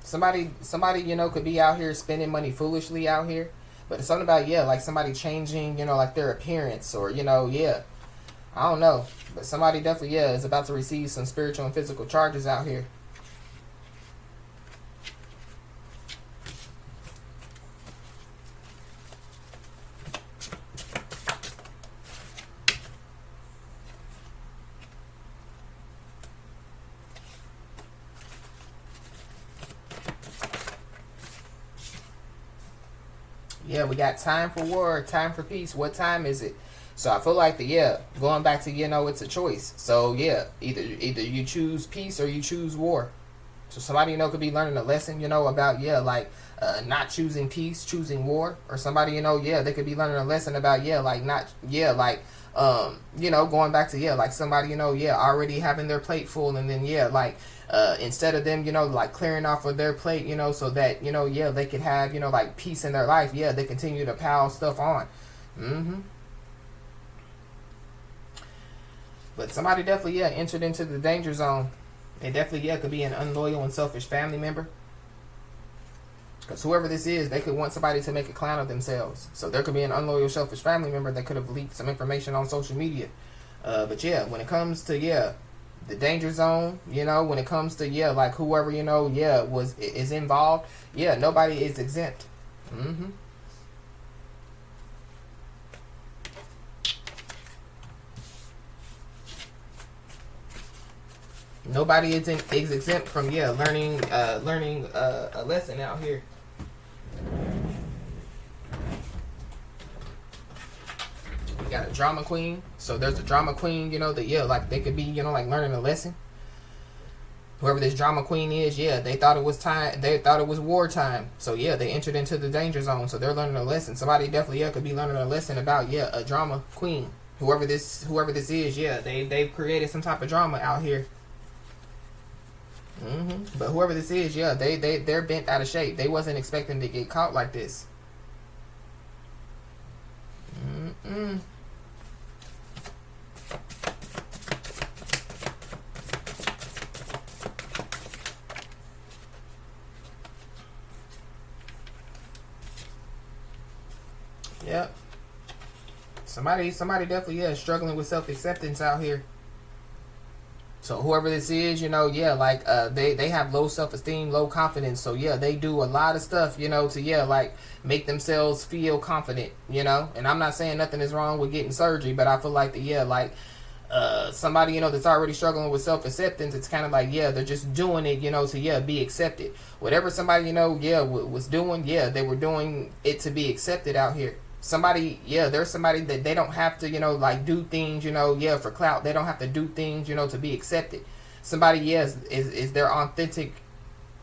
[SPEAKER 1] Somebody, could be out here spending money foolishly out here. But it's something about, like somebody changing, like their appearance, or, I don't know. But somebody definitely, is about to receive some spiritual and physical charges out here. Yeah, we got time for war, time for peace. What time is it? So I feel like going back to, it's a choice. So either you choose peace or you choose war. So somebody, could be learning a lesson, about, like, not choosing peace, choosing war. Or somebody, they could be learning a lesson about, going back to, like somebody, already having their plate full. And then, instead of them, like clearing off of their plate, so that, they could have, like peace in their life. They continue to pile stuff on. But somebody definitely, entered into the danger zone. It definitely, could be an unloyal and selfish family member. Because whoever this is, they could want somebody to make a clown of themselves. So there could be an unloyal, selfish family member that could have leaked some information on social media. But when it comes to, the danger zone, when it comes to, like whoever, is involved, nobody is exempt. Nobody is exempt from learning a lesson out here. We got a drama queen. So there's a drama queen, that like they could be, like learning a lesson. Whoever this drama queen is, they thought it was time. They thought it was wartime. So they entered into the danger zone. So they're learning a lesson. Somebody definitely could be learning a lesson about a drama queen. Whoever this is, they've created some type of drama out here. But whoever this is, they're bent out of shape. They wasn't expecting to get caught like this. Yep. Somebody definitely is struggling with self-acceptance out here. So whoever this is, like they have low self-esteem, low confidence. So they do a lot of stuff, to like make themselves feel confident, And I'm not saying nothing is wrong with getting surgery, but I feel like somebody, that's already struggling with self-acceptance, it's kind of like, they're just doing it, to be accepted. Whatever somebody, was doing, they were doing it to be accepted out here. Somebody, there's somebody that they don't have to, like do things, for clout. They don't have to do things, to be accepted. Somebody, is their authentic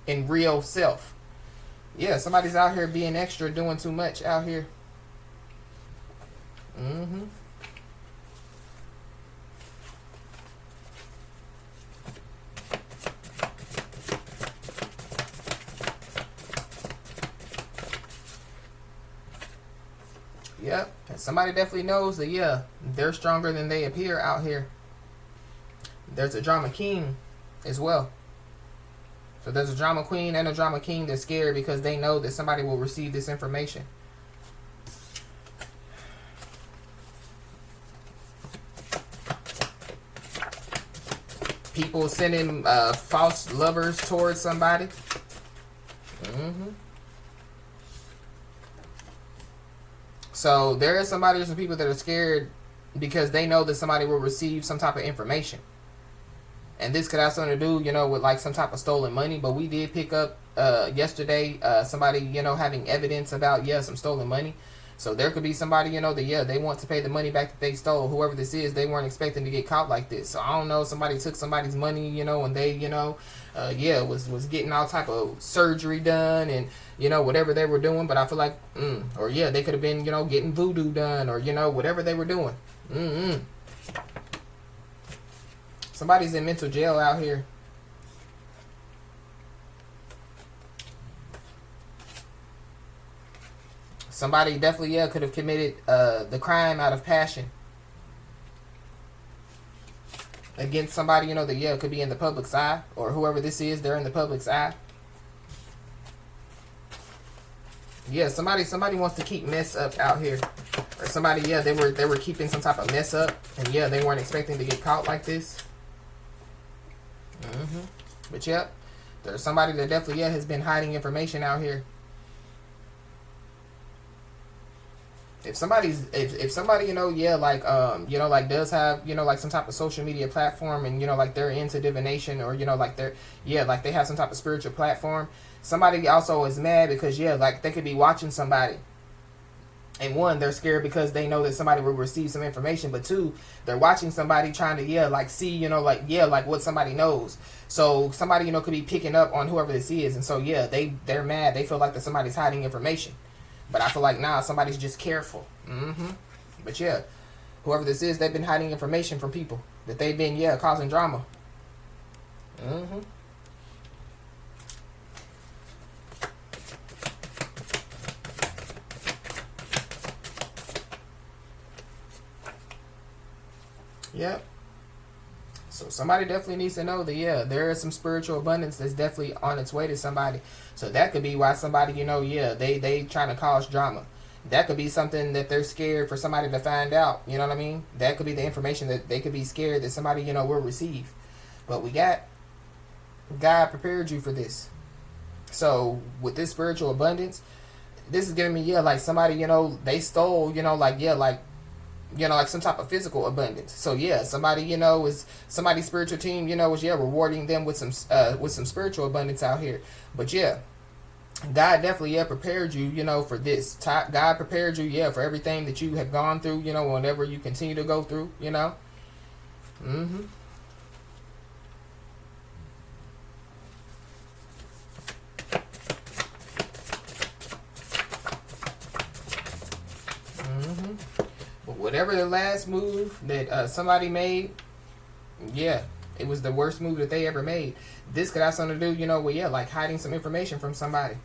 [SPEAKER 1] and real self. Somebody's out here being extra, doing too much out here. Yep. And somebody definitely knows that, they're stronger than they appear out here. There's a drama king as well. So there's a drama queen and a drama king that's scared because they know that somebody will receive this information. People sending false lovers towards somebody. So there is some people that are scared because they know that somebody will receive some type of information. And this could have something to do, with like some type of stolen money. But we did pick up yesterday somebody, having evidence about, some stolen money. So there could be somebody, that, they want to pay the money back that they stole. Whoever this is, they weren't expecting to get caught like this. So I don't know, somebody took somebody's money, and they, was getting all type of surgery done and, whatever they were doing. But I feel like, or they could have been, getting voodoo done or, whatever they were doing. Somebody's in mental jail out here. Somebody definitely, could have committed the crime out of passion. against somebody, you know, that, yeah, could be in the public's eye, or whoever this is, they're in the public's eye. Yeah, somebody wants to keep mess up out here. Or somebody, yeah, they were keeping some type of mess up, and yeah, they weren't expecting to get caught like this. But yep, there's somebody that definitely, yeah, has been hiding information out here. If somebody, you know, yeah, like, you know, like does have, you know, like some type of social media platform, and, you know, like they're into divination, or, you know, like they're, yeah, like they have some type of spiritual platform. Somebody also is mad because, yeah, like they could be watching somebody. And one, they're scared because they know that somebody will receive some information. But two, they're watching somebody trying to, yeah, like see, you know, like, yeah, like what somebody knows. So somebody, you know, could be picking up on whoever this is. And so, yeah, they're mad. They feel like that somebody's hiding information. But I feel like, nah, somebody's just careful. But yeah, whoever this is, they've been hiding information from people. That they've been, yeah, causing drama. Yep. So somebody definitely needs to know that, yeah, there is some spiritual abundance that's definitely on its way to somebody. So that could be why somebody, you know, yeah, they trying to cause drama. That could be something that they're scared for somebody to find out. You know what I mean? That could be the information that they could be scared that somebody, you know, will receive. But we got, God prepared you for this. So with this spiritual abundance, this is giving me, yeah, like somebody, you know, they stole, you know, like, yeah, like, you know, like some type of physical abundance. So yeah, somebody, you know, is somebody's spiritual team, you know, is, yeah, rewarding them with some spiritual abundance out here. But yeah, God definitely, yeah, prepared you, you know, for this. God prepared you, yeah, for everything that you have gone through, you know, whenever you continue to go through, you know. But whatever the last move that somebody made, yeah, it was the worst move that they ever made. This could have something to do, you know, with, yeah, like hiding some information from somebody.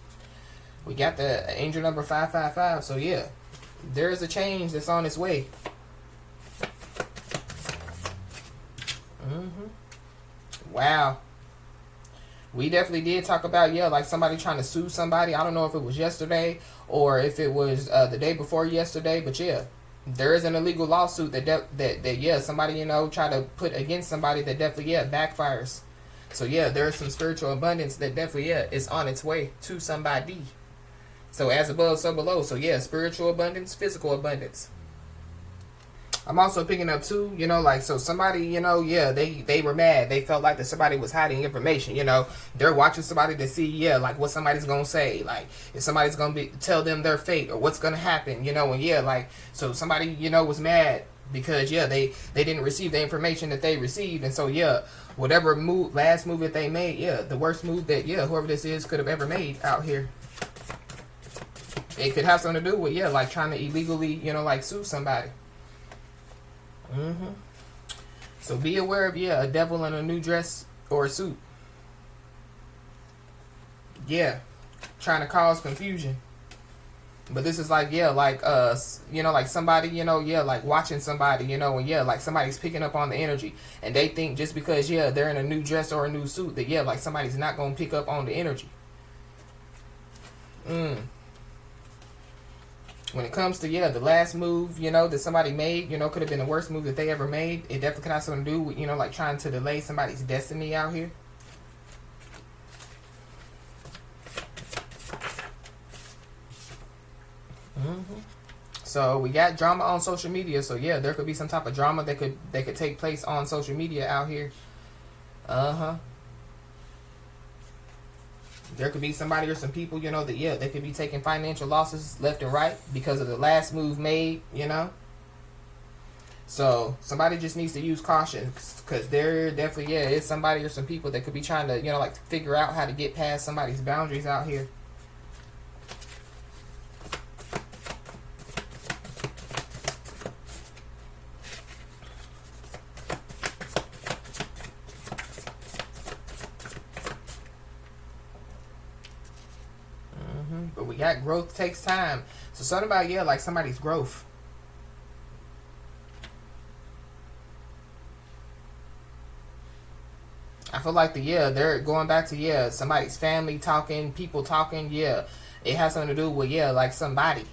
[SPEAKER 1] We got the angel number 555. So yeah, there is a change that's on its way. Wow. We definitely did talk about, yeah, like somebody trying to sue somebody. I don't know if it was yesterday or if it was the day before yesterday, but yeah, there is an illegal lawsuit that yeah, somebody, you know, try to put against somebody that definitely, yeah, backfires. So yeah, there's some spiritual abundance that definitely, yeah, is on its way to somebody. So as above, so below. So yeah, spiritual abundance, physical abundance. I'm also picking up too, you know, like, so somebody, you know, yeah, they were mad. They felt like that somebody was hiding information, you know. They're watching somebody to see, yeah, like what somebody's going to say. Like if somebody's going to tell them their fate or what's going to happen, you know. And yeah, like, so somebody, you know, was mad because, yeah, they didn't receive the information that they received. And so, yeah, whatever last move that they made, yeah, the worst move that, yeah, whoever this is could have ever made out here. It could have something to do with, yeah, like trying to illegally, you know, like sue somebody. So be aware of, yeah, a devil in a new dress or a suit. Yeah, trying to cause confusion. But this is like, yeah, like, you know, like somebody, you know, yeah, like watching somebody, you know, and yeah, like somebody's picking up on the energy. And they think just because, yeah, they're in a new dress or a new suit that, yeah, like somebody's not going to pick up on the energy. When it comes to, yeah, the last move, you know, that somebody made, you know, could have been the worst move that they ever made. It definitely could have something to do with, you know, like trying to delay somebody's destiny out here. So we got drama on social media. So yeah, there could be some type of drama that could take place on social media out here. There could be somebody or some people, you know, that, yeah, they could be taking financial losses left and right because of the last move made, you know. So somebody just needs to use caution because there definitely, yeah, is somebody or some people that could be trying to, you know, like figure out how to get past somebody's boundaries out here. But we got growth takes time. So something about, yeah, like somebody's growth. feel like they're going back to somebody's family talking, people talking. Yeah, it has something to do with like somebody.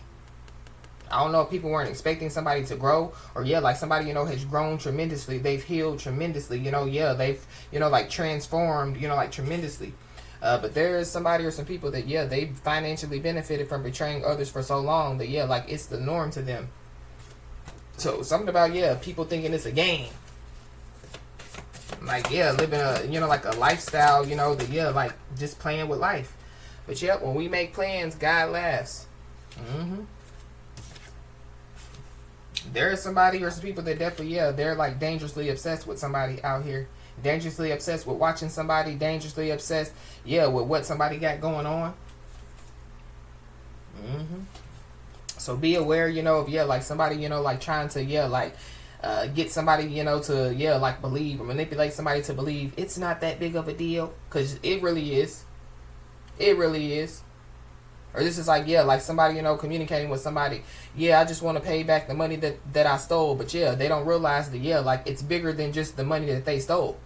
[SPEAKER 1] I don't know if people weren't expecting somebody to grow, or like somebody has grown tremendously. They've healed tremendously. They've like transformed. Like tremendously. But there is somebody or some people that they financially benefited from betraying others for so long that like it's the norm to them. So something about people thinking it's a game. Like living a like a lifestyle, that like just playing with life. But when we make plans, God laughs. There is somebody or some people that definitely they're like dangerously obsessed with somebody out here. Dangerously obsessed with watching somebody. Dangerously obsessed with what somebody got going on. So be aware, of like somebody, like trying to like get somebody, to like believe or manipulate somebody to believe it's not that big of a deal, because it really is. It really is. Or this is like like somebody, communicating with somebody. I just want to pay back the money that I stole, but they don't realize that like it's bigger than just the money that they stole.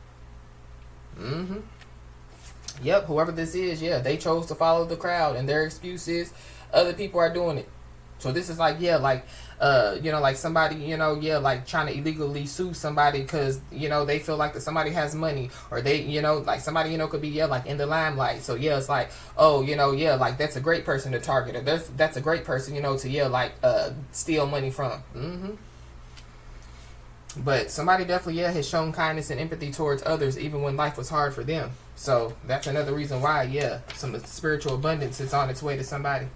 [SPEAKER 1] Yep, whoever this is, they chose to follow the crowd, and their excuse is other people are doing it. So this is like like somebody like trying to illegally sue somebody because they feel like that somebody has money, or they like somebody could be like in the limelight. So it's like, oh like that's a great person to target, or that's a great person to like steal money from. But somebody definitely has shown kindness and empathy towards others even when life was hard for them. So that's another reason why some spiritual abundance is on its way to somebody.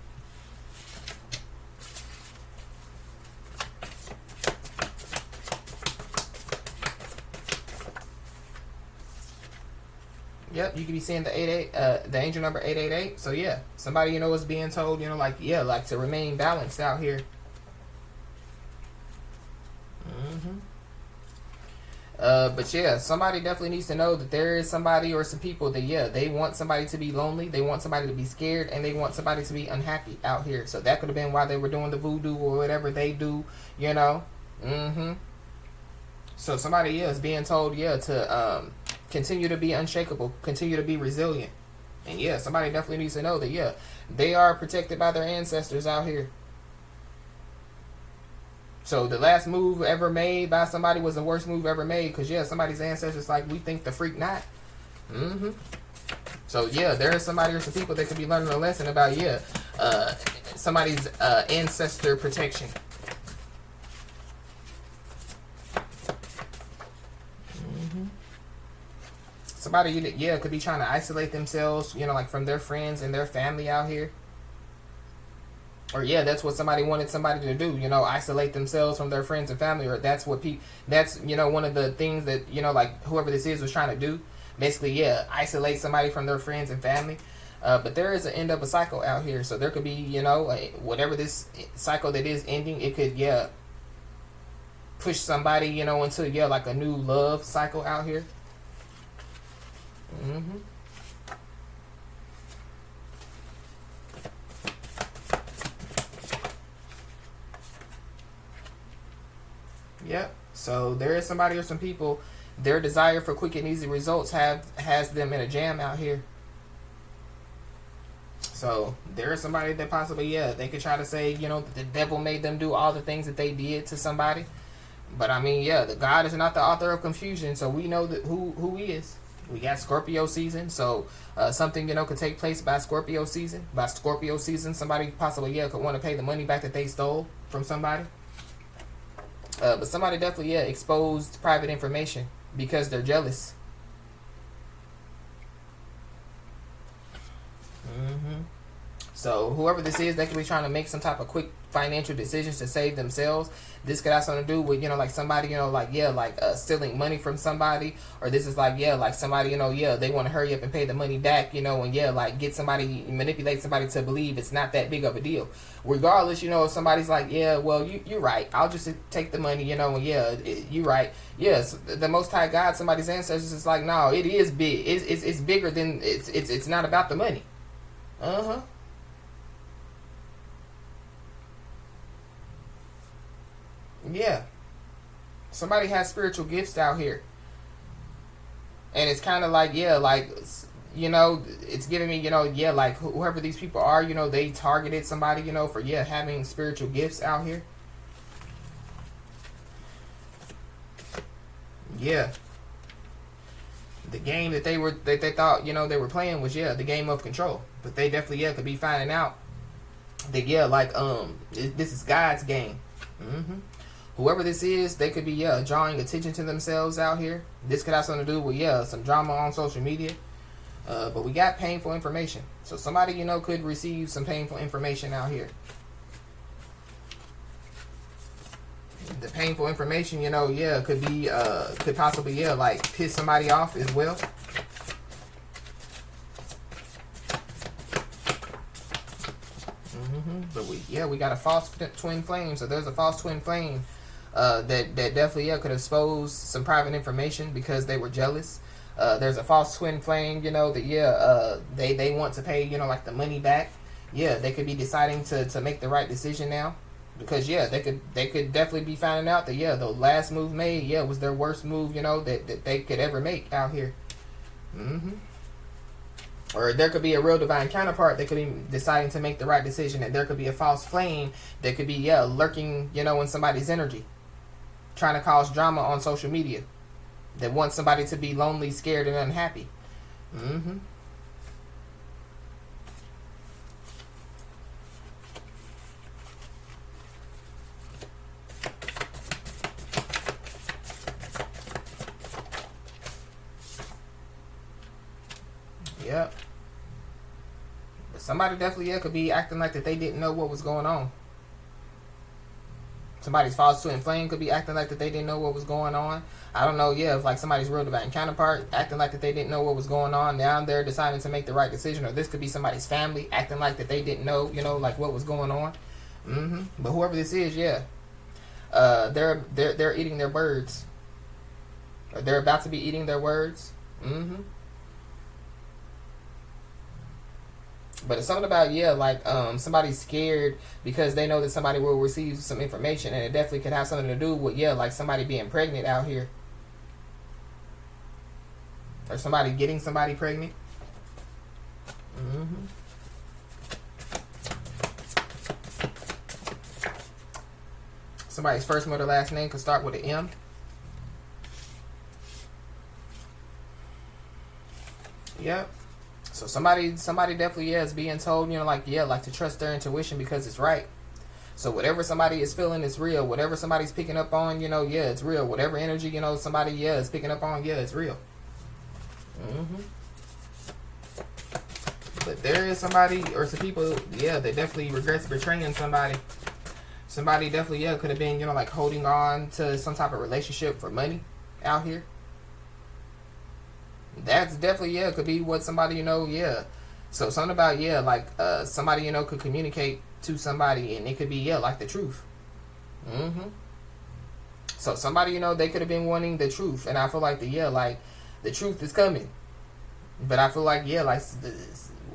[SPEAKER 1] Yep, you could be seeing the 88, the angel number 888. So somebody is being told, like like to remain balanced out here. But somebody definitely needs to know that there is somebody or some people that they want somebody to be lonely, they want somebody to be scared, and they want somebody to be unhappy out here. So that could have been why they were doing the voodoo or whatever they do, So somebody is being told to continue to be unshakable, continue to be resilient. And somebody definitely needs to know that they are protected by their ancestors out here. So the last move ever made by somebody was the worst move ever made, because somebody's ancestors like, we think the freak not. So there is somebody or some people that could be learning a lesson about somebody's ancestor protection. Somebody could be trying to isolate themselves, like from their friends and their family out here. Or that's what somebody wanted somebody to do, isolate themselves from their friends and family. Or that's what that's one of the things that like whoever this is was trying to do. Basically, isolate somebody from their friends and family. But there is an end of a cycle out here, so there could be whatever this cycle that is ending, it could push somebody into like a new love cycle out here. Yep. So there is somebody or some people, their desire for quick and easy results has them in a jam out here. So there is somebody that possibly they could try to say that the devil made them do all the things that they did to somebody. But I mean the God is not the author of confusion, so we know that who he is. We got Scorpio season, so something could take place by Scorpio season. By Scorpio season, somebody possibly could want to pay the money back that they stole from somebody. But somebody definitely exposed private information because they're jealous. So whoever this is, they could be trying to make some type of quick financial decisions to save themselves. This could have something to do with like somebody like stealing money from somebody, or this is like like somebody they want to hurry up and pay the money back, and like get somebody, manipulate somebody to believe it's not that big of a deal. Regardless, if somebody's like well you're right, I'll just take the money, and you're right. Yes, the Most High God, somebody's ancestors is like, no, it is big. It's bigger than it's not about the money. Somebody has spiritual gifts out here. And it's kind of like, yeah, like, you know, it's giving me, you know, yeah, like whoever these people are, you know, they targeted somebody, you know, for, yeah, having spiritual gifts out here. Yeah. The game that they thought, you know, they were playing was, yeah, the game of control. But they definitely, yeah, could be finding out that, yeah, like, this is God's game. Whoever this is, they could be, yeah, drawing attention to themselves out here. This could have something to do with, yeah, some drama on social media. But we got painful information. So somebody, you know, could receive some painful information out here. The painful information, you know, yeah, could be, could possibly, yeah, like piss somebody off as well. But we got a false twin flame. So there's a false twin flame that definitely, yeah, could expose some private information because they were jealous. There's a false twin flame, you know, that, yeah, they want to pay, you know, like the money back. Yeah, they could be deciding to make the right decision now. Because, yeah, they could definitely be finding out that, yeah, the last move made, yeah, was their worst move, you know, that they could ever make out here. Or there could be a real divine counterpart that could be deciding to make the right decision. And there could be a false flame that could be, yeah, lurking, you know, in somebody's energy. Trying to cause drama on social media. That wants somebody to be lonely, scared, and unhappy. Yep. But somebody definitely, yeah, could be acting like that they didn't know what was going on. Somebody's false twin flame could be acting like that they didn't know what was going on. I don't know, yeah, if like somebody's real divine counterpart acting like that they didn't know what was going on. Now they're deciding to make the right decision. Or this could be somebody's family acting like that they didn't know, you know, like what was going on. But whoever this is, yeah, they're eating their words. Or they're about to be eating their words. But it's something about, yeah, like somebody's scared because they know that somebody will receive some information, and it definitely could have something to do with, yeah, like somebody being pregnant out here. Or somebody getting somebody pregnant. Somebody's first, middle, last name could start with an M. Yep. So somebody definitely, yeah, is being told, you know, like, yeah, like to trust their intuition because it's right. So whatever somebody is feeling is real. Whatever somebody's picking up on, you know, yeah, it's real. Whatever energy, you know, somebody, yeah, is picking up on, yeah, it's real. But there is somebody or some people, yeah, that definitely regrets betraying somebody. Somebody definitely, yeah, could have been, you know, like holding on to some type of relationship for money out here. That's definitely, yeah, could be what somebody, you know, yeah. So something about, yeah, like somebody, you know, could communicate to somebody and it could be, yeah, like the truth. So somebody, you know, they could have been wanting the truth. And I feel like like the truth is coming. But I feel like, yeah, like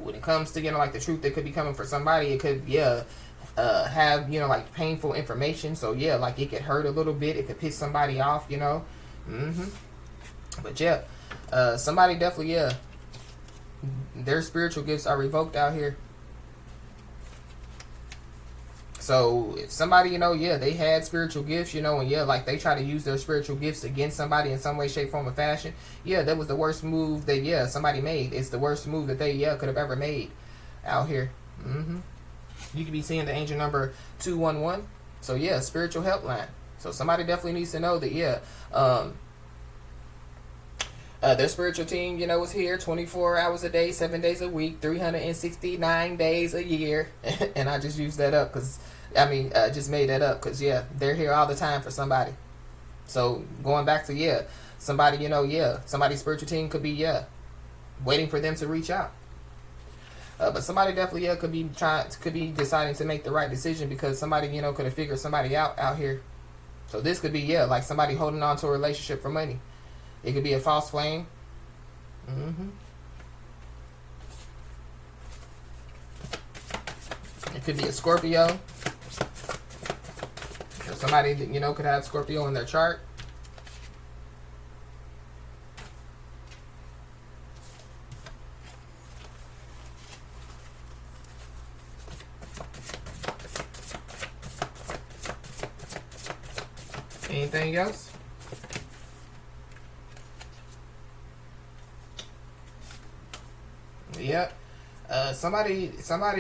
[SPEAKER 1] when it comes to, you know, like the truth that could be coming for somebody, it could, yeah, have, you know, like painful information. So, yeah, like it could hurt a little bit. It could piss somebody off, you know. But, yeah. Somebody definitely, yeah, their spiritual gifts are revoked out here. So if somebody, you know, yeah, they had spiritual gifts, you know, and yeah, like they try to use their spiritual gifts against somebody in some way, shape, form, or fashion. Yeah, that was the worst move that, yeah, somebody made. It's the worst move that they, yeah, could have ever made out here. You could be seeing the angel number 211. So yeah, spiritual helpline. So somebody definitely needs to know that, yeah, their spiritual team, you know, is here 24 hours a day, 7 days a week, 369 days a year. And I just used that up because, just made that up because, yeah, they're here all the time for somebody. So going back to, yeah, somebody, you know, yeah, somebody's spiritual team could be, yeah, waiting for them to reach out. But somebody definitely, yeah, could be deciding to make the right decision because somebody, you know, could have figured somebody out here. So this could be, yeah, like somebody holding on to a relationship for money. It could be a false flame. It could be a Scorpio. Or somebody that, you know, could have Scorpio in their chart. Anything else? Yep. Somebody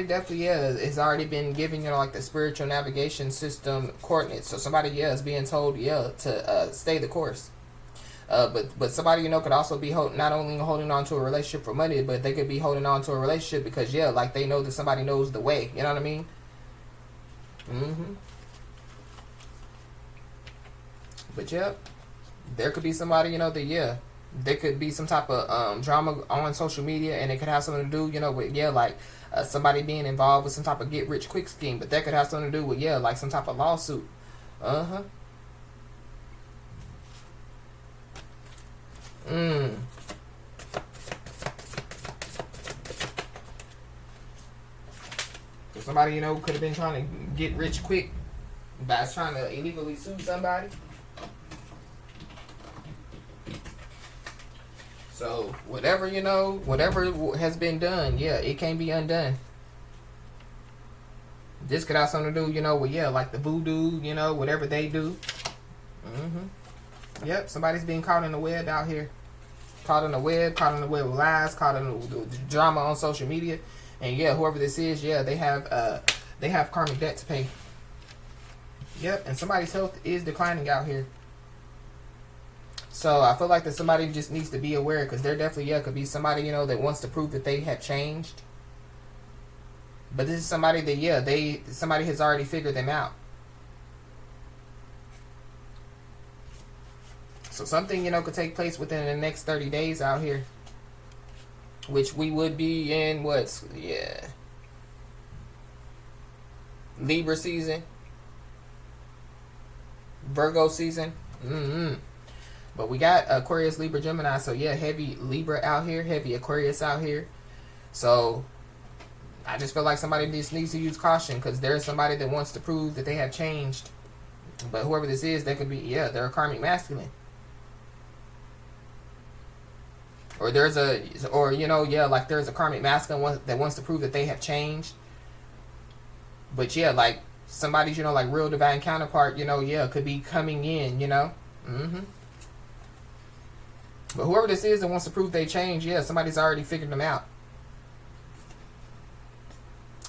[SPEAKER 1] definitely, has already been giving, like the spiritual navigation system coordinates. So somebody, is being told, to stay the course. But somebody, could also be not only holding on to a relationship for money, but they could be holding on to a relationship because, like they know that somebody knows the way. You know what I mean? But there could be somebody, there could be some type of drama on social media, and it could have something to do, with like somebody being involved with some type of get rich quick scheme. But that could have something to do with like some type of lawsuit. So somebody, could have been trying to get rich quick by trying to illegally sue somebody. So whatever, whatever has been done, it can't be undone. This could have something to do, with like the voodoo, whatever they do. Yep, somebody's being caught in the web out here. Caught in the web with lies, caught in the drama on social media. And whoever this is, they have karmic debt to pay. Yep, and somebody's health is declining out here. So I feel like that somebody just needs to be aware, because there definitely could be somebody, that wants to prove that they have changed. But this is somebody that somebody has already figured them out. So something, could take place within the next 30 days out here. Which we would be in Libra season. Virgo season. But we got Aquarius, Libra, Gemini. So heavy Libra out here, heavy Aquarius out here. So I just feel like somebody just needs to use caution, because there's somebody that wants to prove that they have changed. But whoever this is, they could be, they're a karmic masculine. Or there's like there's a karmic masculine that wants to prove that they have changed. But like somebody's, like real divine counterpart, could be coming in, But whoever this is that wants to prove they change, somebody's already figured them out.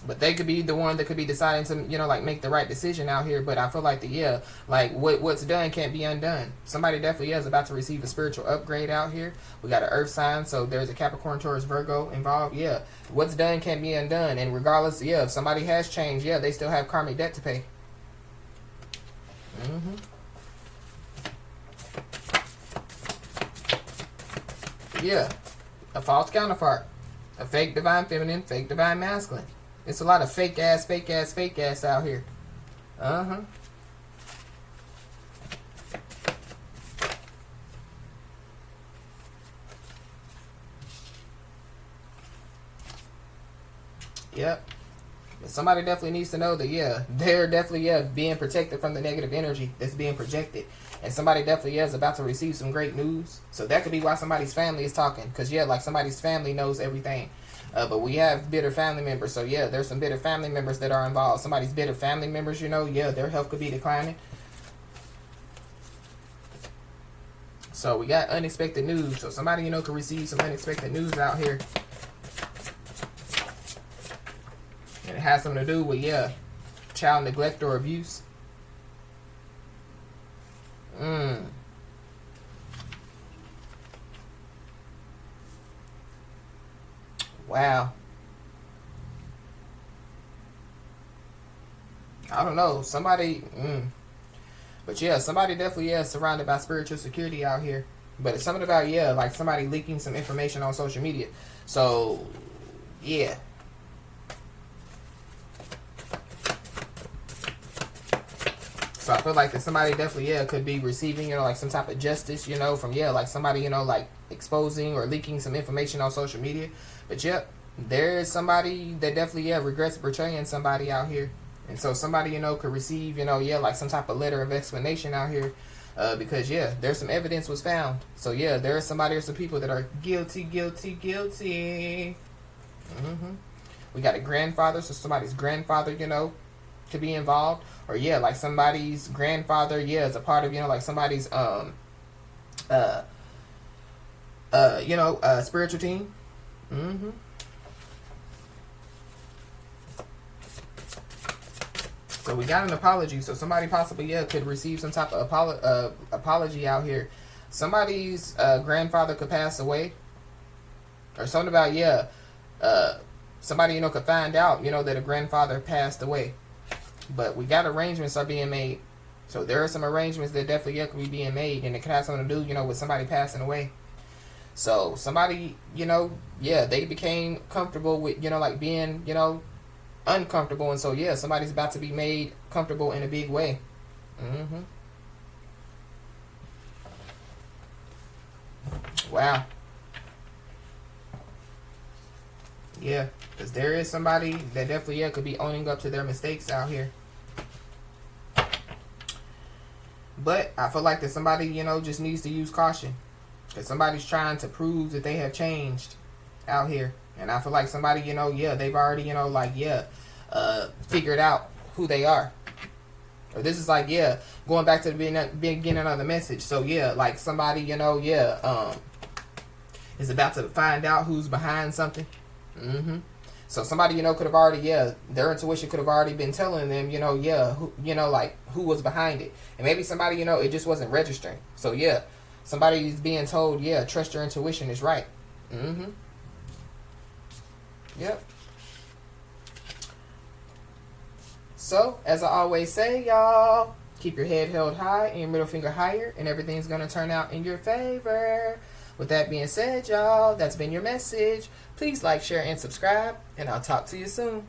[SPEAKER 1] But they could be the one that could be deciding to, like make the right decision out here. But I feel like like what's done can't be undone. Somebody definitely is about to receive a spiritual upgrade out here. We got an earth sign, so there's a Capricorn, Taurus, Virgo involved. What's done can't be undone. And regardless, if somebody has changed, they still have karmic debt to pay. A false counterpart. A fake divine feminine, fake divine masculine. It's a lot of fake ass out here. Yep. But somebody definitely needs to know that, they're definitely, being protected from the negative energy that's being projected. And somebody definitely is about to receive some great news. So that could be why somebody's family is talking. Because, like somebody's family knows everything. But we have bitter family members. So, there's some bitter family members that are involved. Somebody's bitter family members, their health could be declining. So, we got unexpected news. So, somebody, could receive some unexpected news out here. And it has something to do with, child neglect or abuse. Wow. I don't know. Somebody, but somebody definitely is surrounded by spiritual security out here. But it's something about, like somebody leaking some information on social media. So, So I feel like that somebody definitely, could be receiving, like some type of justice, from, like somebody, like exposing or leaking some information on social media. But there is somebody that definitely, regrets betraying somebody out here. And so somebody, could receive, like some type of letter of explanation out here. Because, there's some evidence was found. So, there is somebody or some people that are guilty. We got a grandfather, so somebody's grandfather, could be involved. Or yeah, like somebody's grandfather, yeah, is a part of, like somebody's spiritual team. So we got an apology. So somebody possibly, could receive some type of apology out here. Somebody's grandfather could pass away. Or something about, somebody, could find out, that a grandfather passed away. But we got arrangements are being made. So there are some arrangements that definitely could be being made. And it could have something to do, with somebody passing away. So somebody, they became comfortable with, like being, uncomfortable. And so, somebody's about to be made comfortable in a big way. Wow. Yeah, because there is somebody that definitely, could be owning up to their mistakes out here. But I feel like that somebody, just needs to use caution. Because somebody's trying to prove that they have changed out here. And I feel like somebody, they've already, figured out who they are. Or this is like, going back to the beginning of the message. So, like somebody, is about to find out who's behind something. So somebody, could have already, their intuition could have already been telling them, who was behind it. And maybe somebody, it just wasn't registering. So, somebody's being told, trust your intuition is right. Yep. So, as I always say, y'all, keep your head held high and your middle finger higher, and everything's going to turn out in your favor. With that being said, y'all, that's been your message. Please like, share, and subscribe, and I'll talk to you soon.